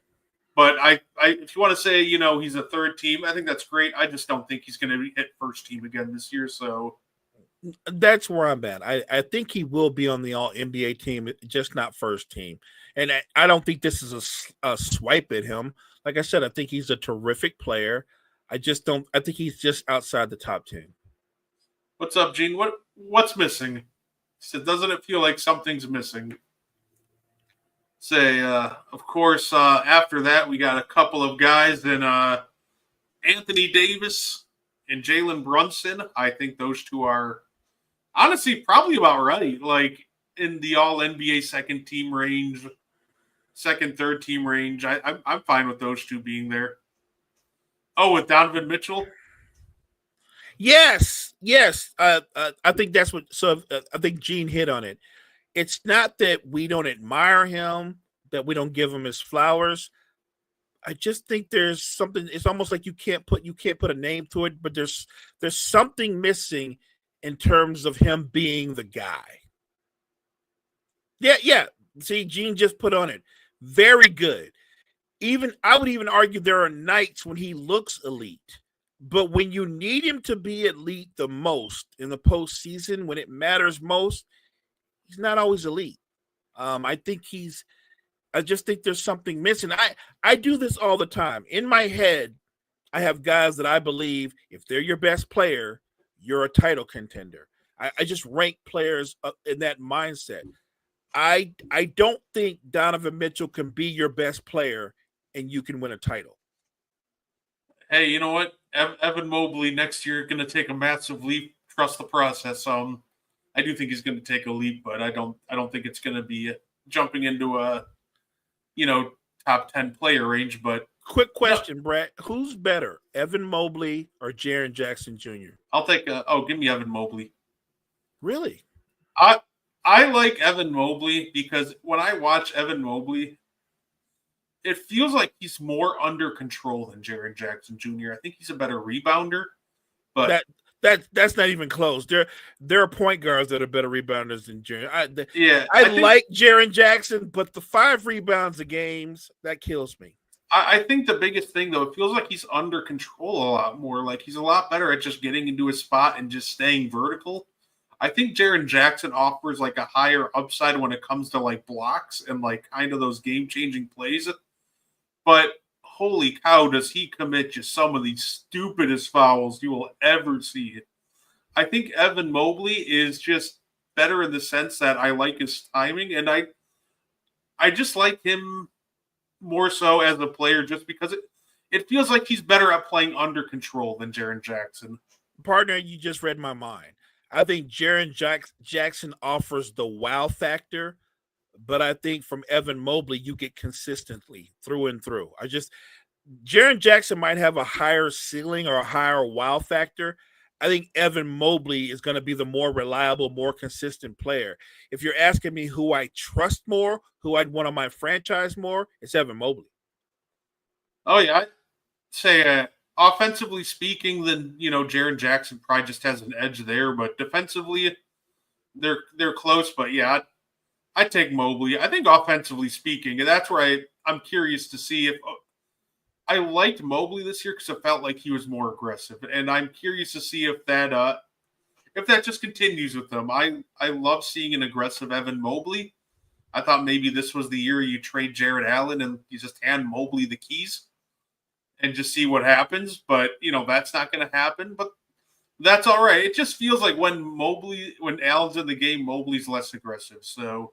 But if you want to say, he's a third team, I think that's great. I just don't think he's going to hit first team again this year. So that's where I'm at. I think he will be on the all NBA team, just not first team. And I don't think this is a swipe at him. Like I said, I think he's a terrific player. I think he's just outside the top 10. What's up, Gene? What's missing? So doesn't it feel like something's missing? Of course, after that, we got a couple of guys in Anthony Davis and Jalen Brunson. I think those two are honestly probably about right, like in the all NBA second team range, second, third team range. I'm fine with those two being there. Oh, with Donovan Mitchell? Yes. I think that's what. So I think Gene hit on it. It's not that we don't admire him, that we don't give him his flowers. I just think there's something. It's almost like you can't put a name to it, but there's something missing in terms of him being the guy. Yeah. See, Gene just put on it. Very good. I would even argue there are nights when he looks elite. But when you need him to be elite the most in the postseason, when it matters most, he's not always elite. I just think there's something missing. I do this all the time. In my head, I have guys that I believe if they're your best player, you're a title contender. I just rank players in that mindset. I don't think Donovan Mitchell can be your best player and you can win a title. Hey, you know what? Evan Mobley next year going to take a massive leap. Trust the process. I do think he's going to take a leap, but I don't think it's going to be jumping into a top 10 player range. But quick question, Brett, who's better, Evan Mobley or Jaren Jackson Jr.? I'll take give me Evan Mobley. Really? I like Evan Mobley because when I watch Evan Mobley, it feels like he's more under control than Jaren Jackson Jr. I think he's a better rebounder, but That's not even close. There are point guards that are better rebounders than Jaren. I I think, like Jaren Jackson, but the 5 rebounds a games, that kills me. I think the biggest thing though, it feels like he's under control a lot more. Like he's a lot better at just getting into his spot and just staying vertical. I think Jaren Jackson offers like a higher upside when it comes to like blocks and like kind of those game-changing plays. But holy cow, does he commit just some of the stupidest fouls you will ever see. I think Evan Mobley is just better in the sense that I like his timing, and I just like him more so as a player just because it feels like he's better at playing under control than Jaren Jackson. Partner, you just read my mind. I think Jaren Jackson offers the wow factor, but I think from Evan Mobley, you get consistently through and through. Jaren Jackson might have a higher ceiling or a higher wow factor. I think Evan Mobley is going to be the more reliable, more consistent player. If you're asking me who I trust more, who I'd want on my franchise more, it's Evan Mobley. Oh, yeah. I'd say offensively speaking, then, Jaren Jackson probably just has an edge there. But defensively, they're close. But, yeah, I'd take Mobley. I think offensively speaking, and that's where I'm curious to see if I liked Mobley this year because it felt like he was more aggressive, and I'm curious to see if that just continues with him. I love seeing an aggressive Evan Mobley. I thought maybe this was the year you trade Jared Allen and you just hand Mobley the keys and just see what happens. But that's not going to happen. But that's all right. It just feels like when Allen's in the game, Mobley's less aggressive. So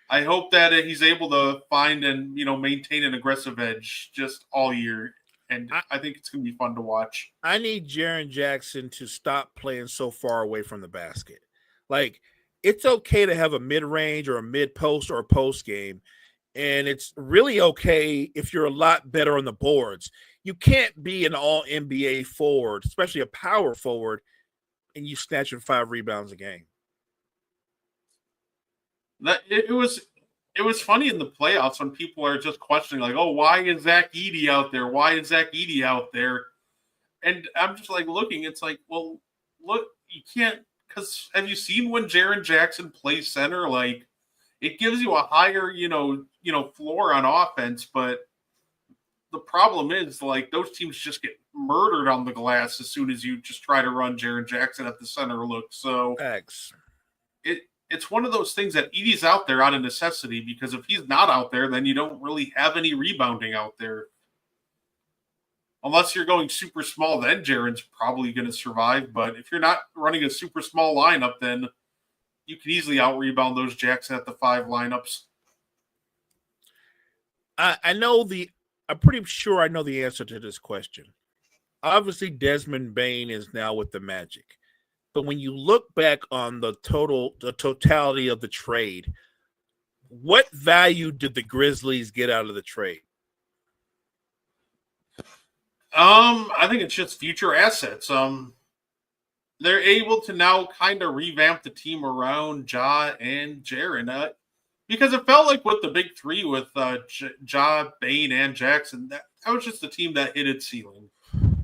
I hope that he's able to find and maintain an aggressive edge just all year, and I think it's going to be fun to watch. I need Jaren Jackson to stop playing so far away from the basket. Like, it's okay to have a mid-range or a mid-post or a post game, and it's really okay if you're a lot better on the boards. You can't be an all-NBA forward, especially a power forward, and you snatching 5 rebounds a game. It was funny in the playoffs when people are just questioning, like, oh, why is Zach Edey out there? Why is Zach Edey out there? And I'm just like looking, it's like, well, look, you can't, because have you seen when Jaren Jackson plays center? Like, it gives you a higher, floor on offense, but the problem is, like, those teams just get murdered on the glass as soon as you just try to run Jaren Jackson at the center look. So X. It's one of those things that Edey's out there out of necessity, because if he's not out there, then you don't really have any rebounding out there. Unless you're going super small, then Jaren's probably going to survive. But if you're not running a super small lineup, then you can easily out-rebound those Jackson at the 5 lineups. I'm pretty sure I know the answer to this question. Obviously, Desmond Bane is now with the Magic. But when you look back on the totality of the trade, what value did the Grizzlies get out of the trade? I think it's just future assets. They're able to now kind of revamp the team around Ja and Jaren. Because it felt like with the big 3 with Ja, Bane, and Jackson, that was just a team that hit its ceiling.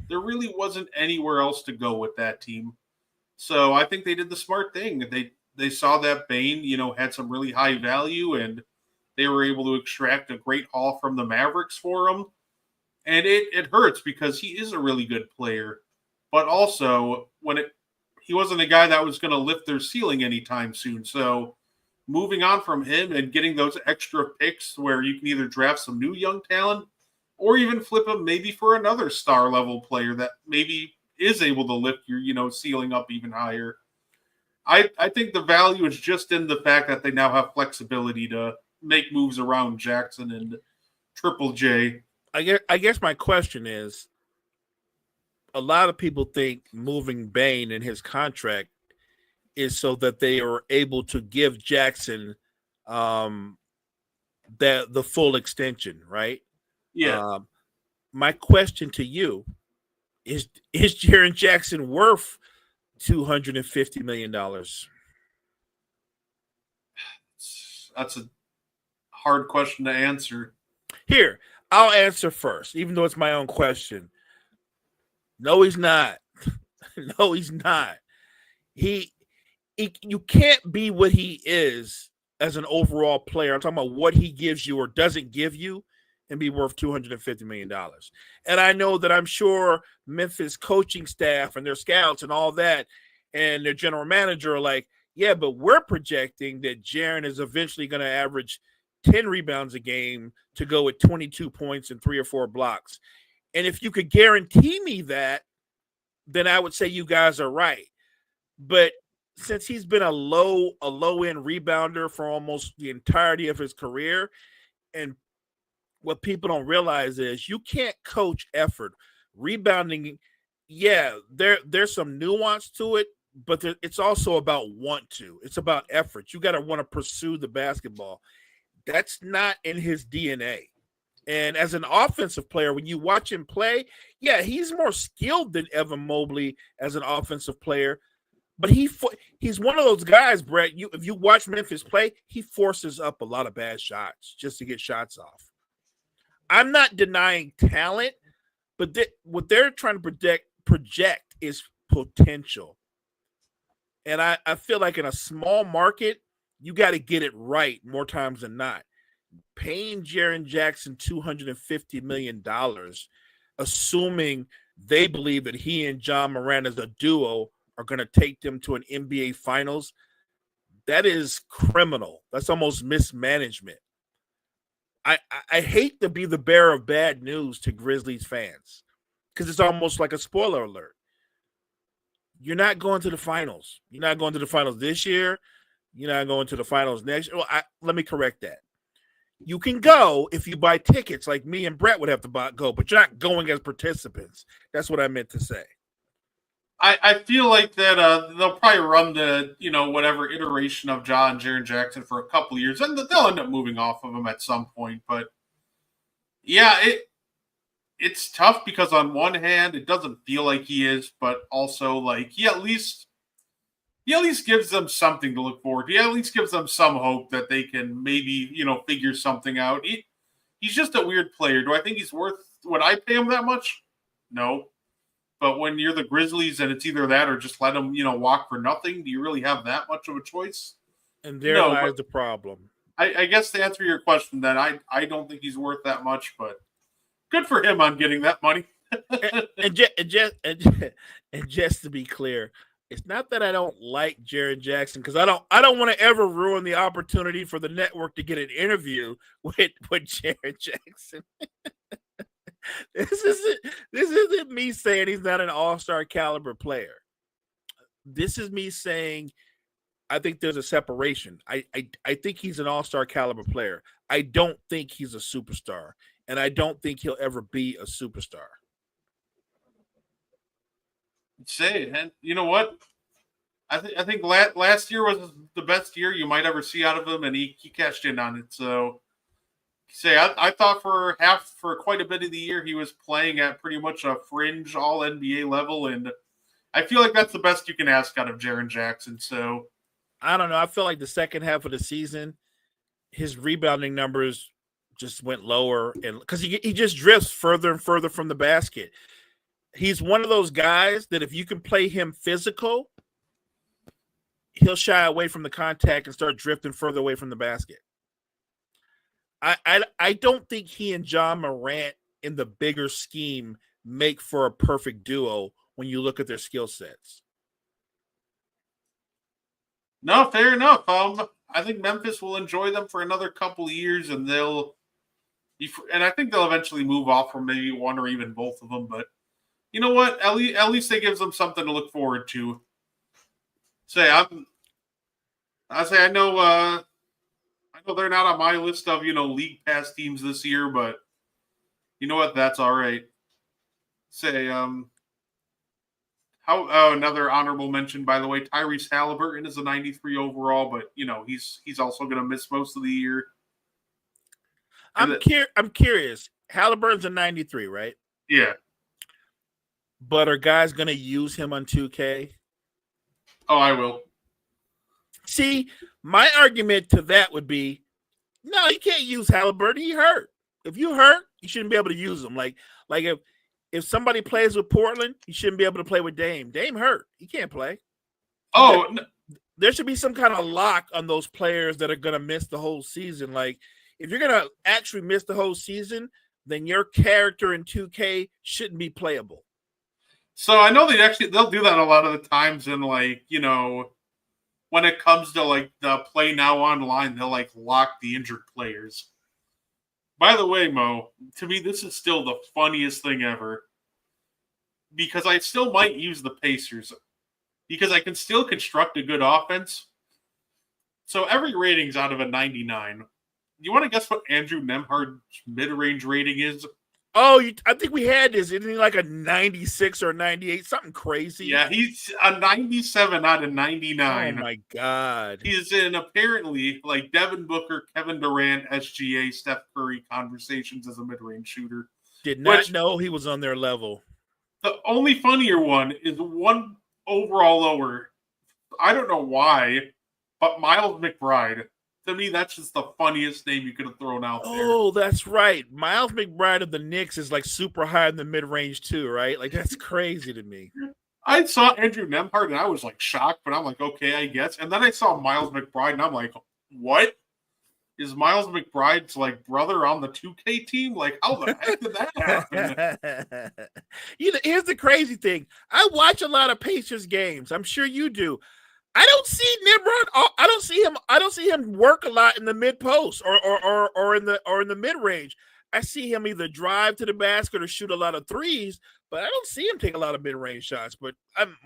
There really wasn't anywhere else to go with that team. So I think they did the smart thing. They saw that Bane, had some really high value, and they were able to extract a great haul from the Mavericks for him. And it hurts because he is a really good player. But also, he wasn't a guy that was going to lift their ceiling anytime soon. So moving on from him and getting those extra picks where you can either draft some new young talent or even flip him maybe for another star-level player that maybe is able to lift your, ceiling up even higher. I think the value is just in the fact that they now have flexibility to make moves around Jackson and Triple J. I guess my question is, a lot of people think moving Bane in his contract is so that they are able to give Jackson the full extension, right? Yeah. My question to you is Jaren Jackson worth $250 million? That's a hard question to answer. Here, I'll answer first, even though it's my own question. No, he's not. No, he's not. He you can't be what he is as an overall player. I'm talking about what he gives you or doesn't give you and be worth $250 million. And I know that I'm sure Memphis coaching staff and their scouts and all that and their general manager are like, yeah, but we're projecting that Jaren is eventually going to average 10 rebounds a game to go with 22 points and 3 or 4 blocks. And if you could guarantee me that, then I would say you guys are right. But since he's been a low end rebounder for almost the entirety of his career, and what people don't realize is you can't coach effort. Rebounding, yeah, there's some nuance to it, but it's also about want to. It's about effort. You got to want to pursue the basketball. That's not in his DNA. And as an offensive player, when you watch him play, yeah, he's more skilled than Evan Mobley as an offensive player. But he's one of those guys, Brett. If you watch Memphis play, he forces up a lot of bad shots just to get shots off. I'm not denying talent, but what they're trying to project is potential. And I feel like in a small market, you got to get it right more times than not. Paying Jaren Jackson $250 million, assuming they believe that he and John Moran as a duo are going to take them to an NBA Finals, that is criminal. That's almost mismanagement. I hate to be the bearer of bad news to Grizzlies fans because it's almost like a spoiler alert. You're not going to the finals. You're not going to the finals this year. You're not going to the finals next year. Well, let me correct that. You can go if you buy tickets like me and Brett would have to go, but you're not going as participants. That's what I meant to say. I feel like that they'll probably run the, whatever iteration of John Jaren Jackson for a couple of years, and they'll end up moving off of him at some point. But yeah, it's tough because on one hand, it doesn't feel like he is, but also like he at least gives them something to look forward to. He at least gives them some hope that they can maybe, figure something out. He's just a weird player. Do I think he's worth, would I pay him that much? No. But when you're the Grizzlies and it's either that or just let him, walk for nothing, do you really have that much of a choice? And there lies the problem. I guess to answer your question, then I don't think he's worth that much, but good for him on getting that money. and just to be clear, it's not that I don't like Jaren Jackson because I don't want to ever ruin the opportunity for the network to get an interview with Jaren Jackson. This isn't me saying he's not an all-star caliber player. This is me saying I think there's a separation. I think he's an all-star caliber player. I don't think he's a superstar, and I don't think he'll ever be a superstar. Say, and you know what? I think last year was the best year you might ever see out of him, and he cashed in on it. So. I thought for quite a bit of the year he was playing at pretty much a fringe all NBA level, and I feel like that's the best you can ask out of Jaren Jackson. So I don't know. I feel like the second half of the season, his rebounding numbers just went lower, and because he just drifts further and further from the basket. He's one of those guys that if you can play him physical, he'll shy away from the contact and start drifting further away from the basket. I don't think he and John Morant in the bigger scheme make for a perfect duo when you look at their skill sets. No, fair enough. I think Memphis will enjoy them for another couple of years, and I think they'll eventually move off from maybe one or even both of them. But you know what? At least it gives them something to look forward to. I know they're not on my list of, league pass teams this year, but you know what? That's all right. Another honorable mention, by the way, Tyrese Halliburton is a 93 overall, but he's also going to miss most of the year. I'm curious. Halliburton's a 93, right? Yeah. But are guys going to use him on 2K? Oh, I will. See, my argument to that would be, no, you can't use Halliburton. He hurt. If you hurt, you shouldn't be able to use him. Like if somebody plays with Portland, you shouldn't be able to play with Dame. Dame hurt. He can't play. Oh, There should be some kind of lock on those players that are going to miss the whole season. Like, if you're going to actually miss the whole season, then your character in 2K shouldn't be playable. so I know they'll do that a lot of the times in, like, you know, when it comes to like the play now online, they'll like lock the injured players. By the way, Mo, to me this is still the funniest thing ever. Because I still might use the Pacers. Because I can still construct a good offense. So every rating's out of a 99. You want to guess what Andrew Nemhard's mid-range rating is? Oh, I think we had this. Isn't he like a 96 or 98? Something crazy. Yeah, he's a 97 out of 99. Oh, my God. He's in apparently like Devin Booker, Kevin Durant, SGA, Steph Curry conversations as a mid-range shooter. Did not know he was on their level. The only funnier one is one overall lower. I don't know why, but Miles McBride. To me, that's just the funniest name you could have thrown out there. Oh, that's right. Miles McBride of the Knicks is like super high in the mid-range too, right? Like, that's crazy to me. I saw Andrew Nemhard and I was like shocked, but I'm like, okay, I guess. And then I saw Miles McBride and I'm like, what? Is Miles McBride's like brother on the 2K team? Like, how the heck did that happen? You know, here's the crazy thing. I watch a lot of Pacers games. I'm sure you do. I don't see Nimrod. I don't see him work a lot in the mid post or in the mid range. I see him either drive to the basket or shoot a lot of threes, but I don't see him take a lot of mid range shots. But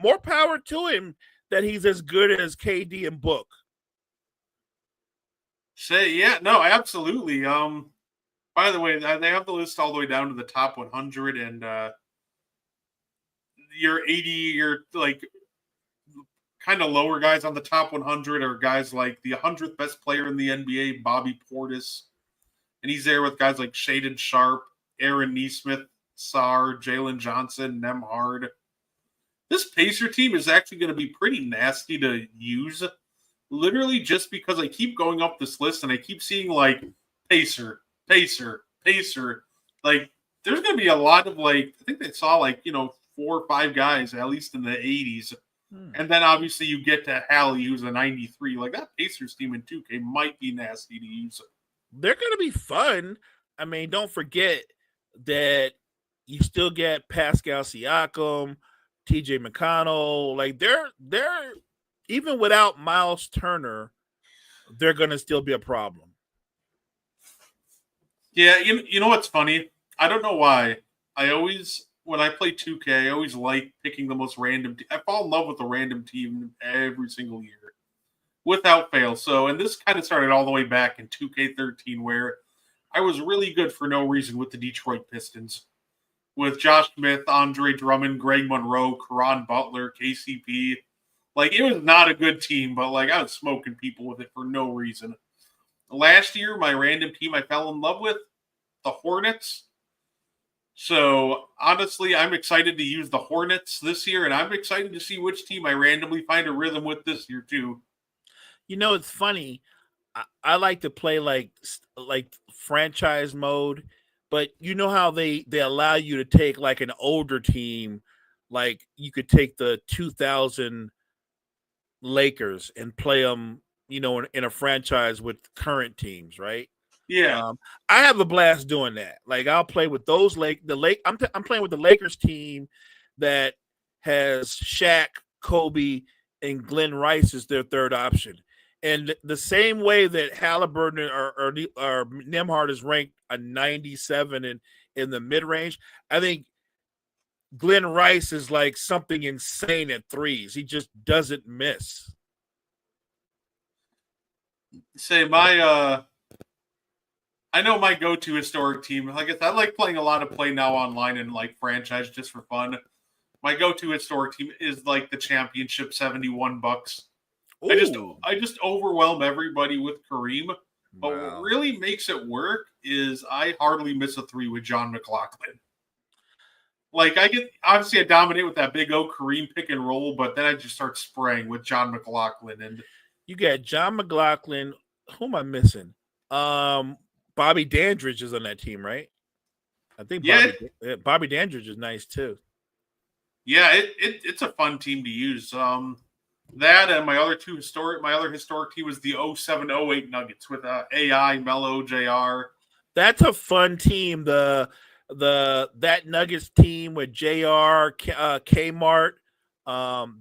more power to him that he's as good as KD and Book. Yeah, no, absolutely. By the way, they have the list all the way down to the top 100, and your like kind of lower guys on the top 100 are guys like the 100th best player in the NBA, Bobby Portis, and he's there with guys like Shaden Sharp, Aaron Nesmith, Sarr, Jalen Johnson, Nemhard. This Pacer team is actually going to be pretty nasty to use. Literally just because I keep going up this list and I keep seeing like Pacer. Like, there's going to be a lot of like, I think they saw like, 4 or 5 guys, at least in the 80s. And then obviously you get to Hallie, who's a 93. Like, that Pacers team in 2K might be nasty to use. They're going to be fun. I mean, don't forget that you still get Pascal Siakam, TJ McConnell. Like, they're even without Miles Turner, they're going to still be a problem. Yeah, you know what's funny? I don't know why. When I play 2K, I always like picking the most random I fall in love with a random team every single year, without fail. So, and this kind of started all the way back in 2K13, where I was really good for no reason with the Detroit Pistons. With Josh Smith, Andre Drummond, Greg Monroe, Caron Butler, KCP. Like, it was not a good team, but like, I was smoking people with it for no reason. Last year, my random team I fell in love with, the Hornets. So, honestly, I'm excited to use the Hornets this year, and I'm excited to see which team I randomly find a rhythm with this year, too. You know, it's funny. I like to play like franchise mode, but you know how they allow you to take like an older team, like you could take the 2000 Lakers and play them, in a franchise with current teams, right? Yeah. I have a blast doing that. Like, I'll play with those I'm playing with the Lakers team that has Shaq, Kobe, and Glenn Rice as their third option. And the same way that Halliburton or Nemhard is ranked a 97 in the mid range, I think Glenn Rice is like something insane at threes. He just doesn't miss. Say I know my go-to historic team. Like I said, I like playing a lot of Play Now online and like franchise just for fun. My go-to historic team is like the championship 71 Bucks. I just overwhelm everybody with Kareem. But what really makes it work is I hardly miss a 3 with John McLaughlin. Like, I dominate with that big O Kareem pick and roll, but then I just start spraying with John McLaughlin. And you got John McLaughlin. Who am I missing? Bobby Dandridge is on that team, right? I think Yeah, Bobby Dandridge is nice too. Yeah, it's a fun team to use. That and my other historic team was the 07-08 Nuggets with AI, Mello, JR. That's a fun team. That Nuggets team with JR, Kmart,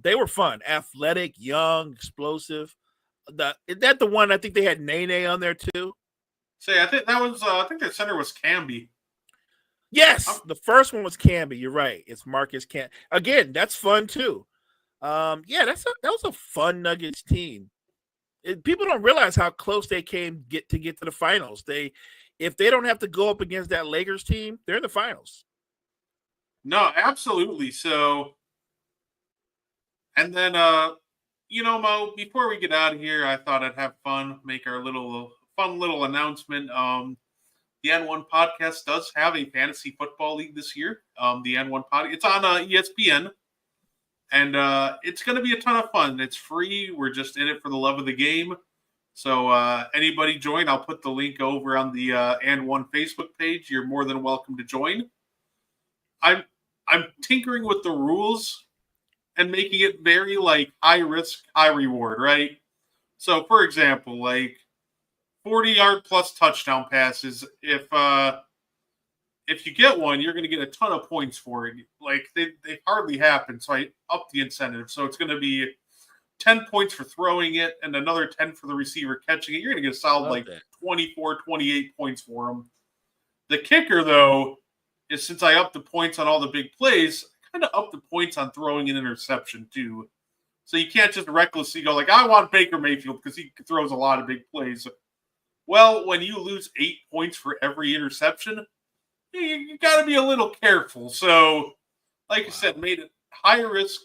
they were fun. Athletic, young, explosive. Is that the one? I think they had Nene on there too. Say, I think that was. I think their center was Camby. Yes, the first one was Camby. You're right. It's Marcus Cam. Again, that's fun too. Yeah, that was a fun Nuggets team. People don't realize how close they came to get to the finals. If they don't have to go up against that Lakers team, they're in the finals. No, absolutely. So, and then Mo, before we get out of here, I thought I'd have fun, make our fun little announcement. The N1 podcast does have a fantasy football league this year. The N1 podcast, it's on ESPN, and it's going to be a ton of fun. It's free. We're just in it for the love of the game. So anybody join, I'll put the link over on the N1 Facebook page. You're more than welcome to join. I'm tinkering with the rules and making it very high risk, high reward, right? So for example, 40-yard plus touchdown passes. If you get one, you're going to get a ton of points for it. They hardly happen, so I up the incentive. So it's going to be 10 points for throwing it and another 10 for the receiver catching it. You're going to get a solid 24, 28 points for them. The kicker, though, is since I upped the points on all the big plays, I kind of upped the points on throwing an interception, too. So you can't just recklessly go I want Baker Mayfield because he throws a lot of big plays. Well, when you lose 8 points for every interception, you got to be a little careful. So, like I said, made it high risk,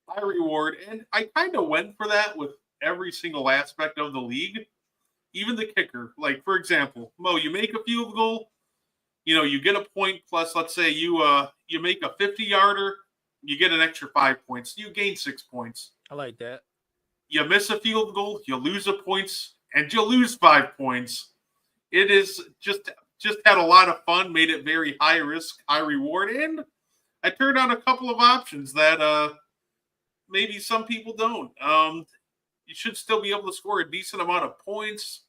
high reward. And I kind of went for that with every single aspect of the league, even the kicker. For example, Mo, you make a field goal, you get a point plus, let's say you make a 50-yarder, you get an extra 5 points. You gain 6 points. I like that. You miss a field goal, you lose a points, and you lose 5 points. It is just had a lot of fun, made it very high risk, high reward, and I turned on a couple of options that maybe some people don't. You should still be able to score a decent amount of points.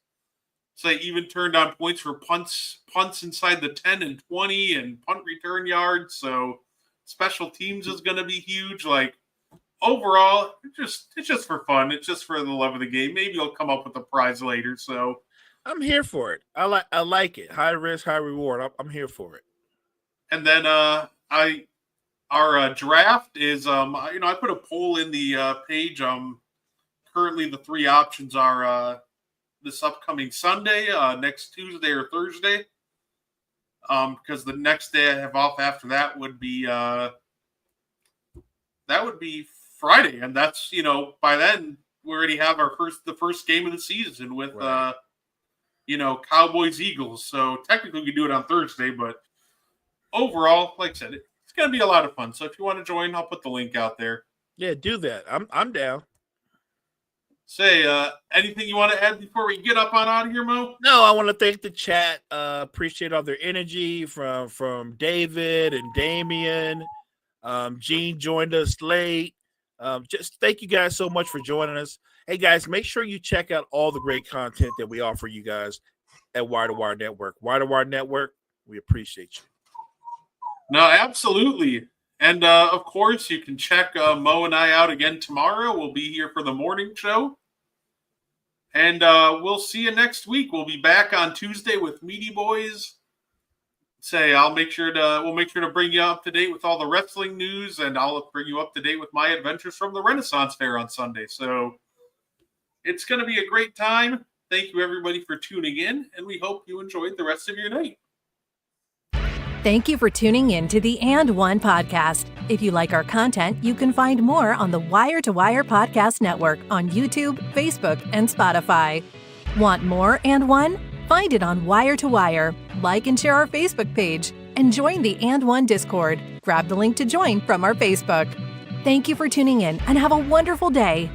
So I even turned on points for punts inside the 10 and 20 and punt return yards. So special teams is going to be huge. Overall, it's just for fun. It's just for the love of the game. Maybe you'll come up with a prize later. So I'm here for it. I like it. High risk, high reward. I'm here for it. And then our draft is I put a poll in the page. Currently the 3 options are this upcoming Sunday, next Tuesday or Thursday. Because the next day I have off after that would be Friday, and that's by then we already have the first game of the season with right. Cowboys Eagles. So technically we could do it on Thursday, but overall, like I said, it's gonna be a lot of fun. So if you want to join, I'll put the link out there. Yeah, do that. I'm down. Say anything you want to add before we get up on out of here, Mo? No, I want to thank the chat. Appreciate all their energy from David and Damian. Gene joined us late. Just thank you guys so much for joining us. Hey guys, make sure you check out all the great content that we offer you guys at Wire to Wire Network. Wire to Wire Network, we appreciate you. No, absolutely. And of course, you can check Mo and I out again tomorrow. We'll be here for the morning show. And we'll see you next week. We'll be back on Tuesday with Meaty Boys. We'll make sure to bring you up to date with all the wrestling news, and I'll bring you up to date with my adventures from the Renaissance Fair on Sunday. So it's going to be a great time. Thank you, everybody, for tuning in, and we hope you enjoyed the rest of your night. Thank you for tuning in to the And One podcast. If you like our content, you can find more on the Wire to Wire Podcast Network on YouTube, Facebook, and Spotify. Want more And One? Find it on Wire to Wire. Like and share our Facebook page and join the And One Discord. Grab the link to join from our Facebook. Thank you for tuning in and have a wonderful day.